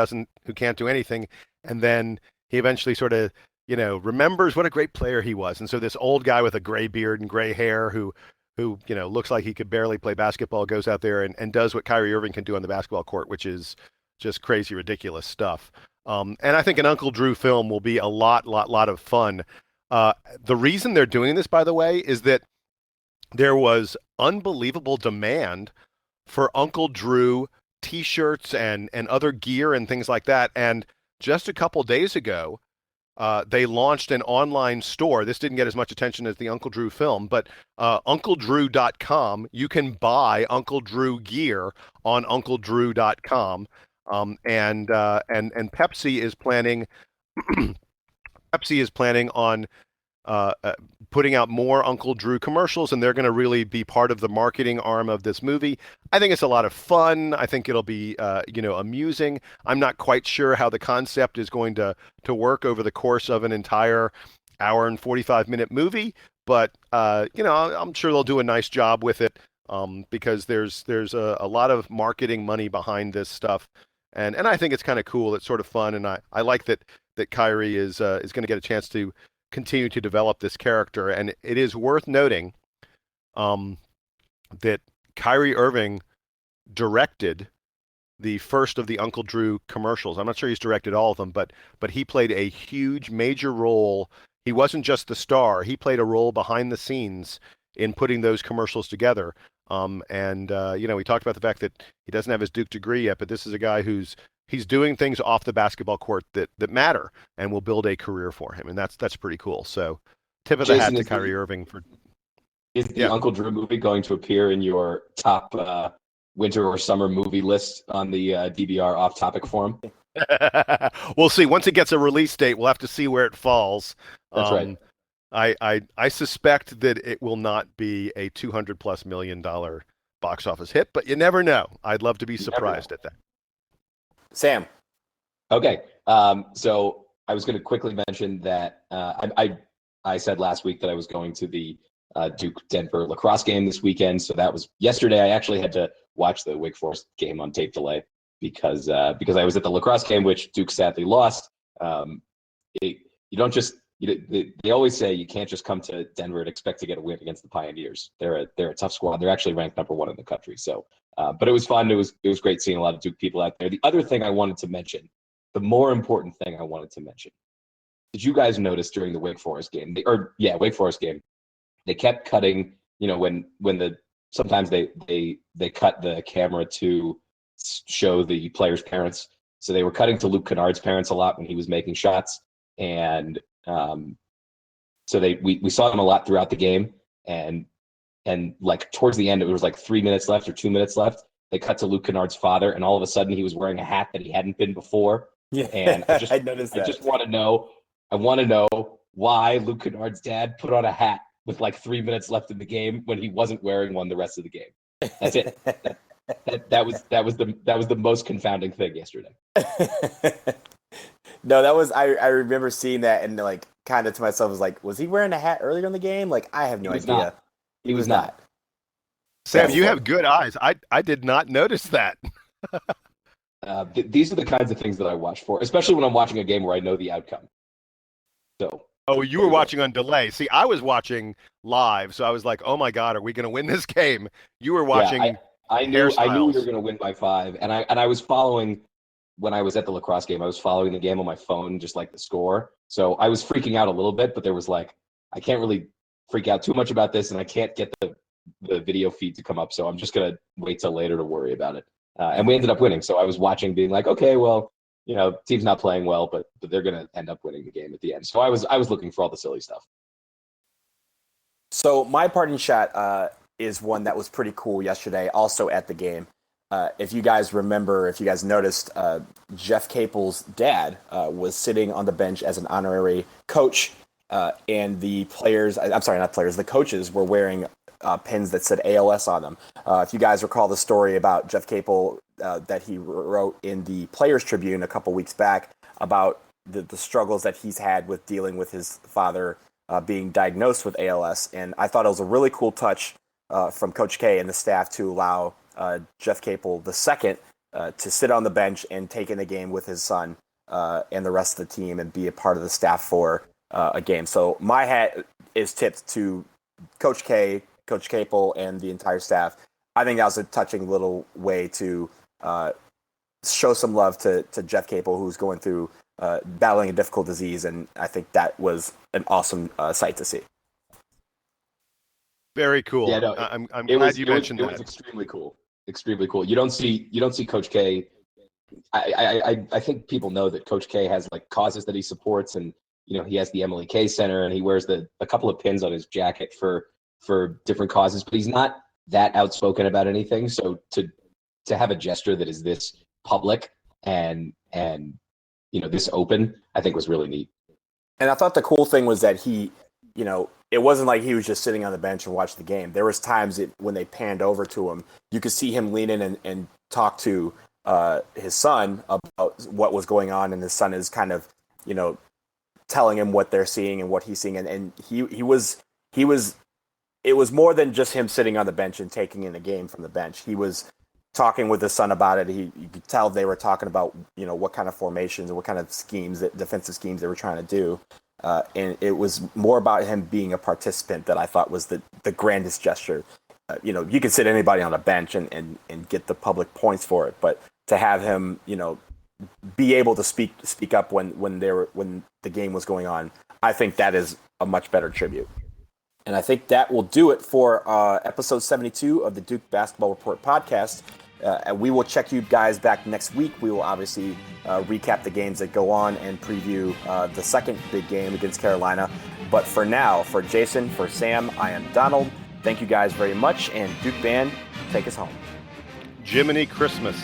can't do anything. And then he eventually sort of, remembers what a great player he was. And so this old guy with a gray beard and gray hair who looks like he could barely play basketball goes out there and does what Kyrie Irving can do on the basketball court, which is just crazy, ridiculous stuff. And I think an Uncle Drew film will be a lot of fun. The reason they're doing this, by the way, is that there was unbelievable demand for Uncle Drew T-shirts and other gear and things like that. And just a couple days ago, they launched an online store. This didn't get as much attention as the Uncle Drew film, but UncleDrew.com, you can buy Uncle Drew gear on UncleDrew.com. And Pepsi is planning on putting out more Uncle Drew commercials, and they're going to really be part of the marketing arm of this movie. I think it's a lot of fun. I think it'll be, amusing. I'm not quite sure how the concept is going to work over the course of an entire hour and 45-minute movie, but, I'm sure they'll do a nice job with it because there's a lot of marketing money behind this stuff. And I think it's kind of cool. It's sort of fun, and I like that Kyrie is going to get a chance to continue to develop this character. And it is worth noting that Kyrie Irving directed the first of the Uncle Drew commercials. I'm not sure he's directed all of them, but he played a huge, major role. He wasn't just the star. He played a role behind the scenes in putting those commercials together. We talked about the fact that he doesn't have his Duke degree yet, but this is a guy he's doing things off the basketball court that matter and will build a career for him. And that's pretty cool. So tip of the hat to Kyrie Irving for. Is the Uncle Drew movie going to appear in your top winter or summer movie list on the DBR Off Topic forum? We'll see. Once it gets a release date, we'll have to see where it falls. That's right. I suspect that it will not be a $200+ million box office hit, but you never know. I'd love to be surprised at that. Sam. Okay. So I was going to quickly mention that I said last week that I was going to the Duke-Denver lacrosse game this weekend. So that was yesterday. I actually had to watch the Wake Forest game on tape delay because I was at the lacrosse game, which Duke sadly lost. You don't just they always say you can't just come to Denver and expect to get a win against the Pioneers. They're a tough squad. They're actually ranked number 1 in the country. So, but it was fun. It was great seeing a lot of Duke people out there. The other thing I wanted to mention, the more important thing I wanted to mention, did you guys notice during the Wake Forest game? Wake Forest game, they kept cutting. Sometimes they cut the camera to show the players' parents. So they were cutting to Luke Kennard's parents a lot when he was making shots, and so we saw them a lot throughout the game, and like towards the end, it was like 3 minutes left or 2 minutes left. They cut to Luke Kennard's father, and all of a sudden he was wearing a hat that he hadn't been before. Yeah, and I noticed that. I just want to know. I want to know why Luke Kennard's dad put on a hat with like 3 minutes left in the game when he wasn't wearing one the rest of the game. That's it. That was the most confounding thing yesterday. No, that was I remember seeing that and like kind of to myself was like, was he wearing a hat earlier in the game? Like I have no idea. He was not. Sam, you have good eyes. I did not notice that. These are the kinds of things that I watch for, especially when I'm watching a game where I know the outcome. So. Oh, you were watching on delay. See, I was watching live, so I was like, "Oh my God, are we going to win this game?" You were watching. Yeah, I knew we were going to win by 5, and I was following. When I was at the lacrosse game, I was following the game on my phone, just like the score. So I was freaking out a little bit, but there was like, I can't really freak out too much about this, and I can't get the video feed to come up. So I'm just going to wait till later to worry about it. And we ended up winning. So I was watching being like, okay, well, team's not playing well, but they're going to end up winning the game at the end. So I was looking for all the silly stuff. So my parting shot is one that was pretty cool yesterday, also at the game. If you guys noticed, Jeff Capel's dad was sitting on the bench as an honorary coach, and the coaches were wearing pins that said ALS on them. If you guys recall the story about Jeff Capel that he wrote in the Players Tribune a couple weeks back about the struggles that he's had with dealing with his father being diagnosed with ALS, and I thought it was a really cool touch from Coach K and the staff to allow Jeff Capel II to sit on the bench and take in a game with his son and the rest of the team and be a part of the staff for a game. So my hat is tipped to Coach K, Coach Capel, and the entire staff. I think that was a touching little way to show some love to Jeff Capel, who's going through battling a difficult disease, and I think that was an awesome sight to see. Very cool. Yeah, no, I'm glad you mentioned that. It was extremely cool. Extremely cool. You don't see Coach K. I think people know that Coach K has like causes that he supports, and he has the Emily K Center, and he wears a couple of pins on his jacket for different causes, but he's not that outspoken about anything. So to have a gesture that is this public and this open, I think was really neat. And I thought the cool thing was that he, it wasn't like he was just sitting on the bench and watching the game. There was times when they panned over to him, you could see him lean in and talk to his son about what was going on, and his son is kind of, telling him what they're seeing and what he's seeing, and he was. It was more than just him sitting on the bench and taking in the game from the bench. He was talking with his son about it. You could tell they were talking about, what kind of formations and what kind of defensive schemes they were trying to do. And it was more about him being a participant that I thought was the grandest gesture. You could sit anybody on a bench and get the public points for it, but to have him, be able to speak up when the game was going on, I think that is a much better tribute. And I think that will do it for episode 72 of the Duke Basketball Report podcast. And we will check you guys back next week. We will obviously recap the games that go on and preview the second big game against Carolina. But for now, for Jason, for Sam, I am Donald. Thank you guys very much. And Duke Band, take us home. Jiminy Christmas.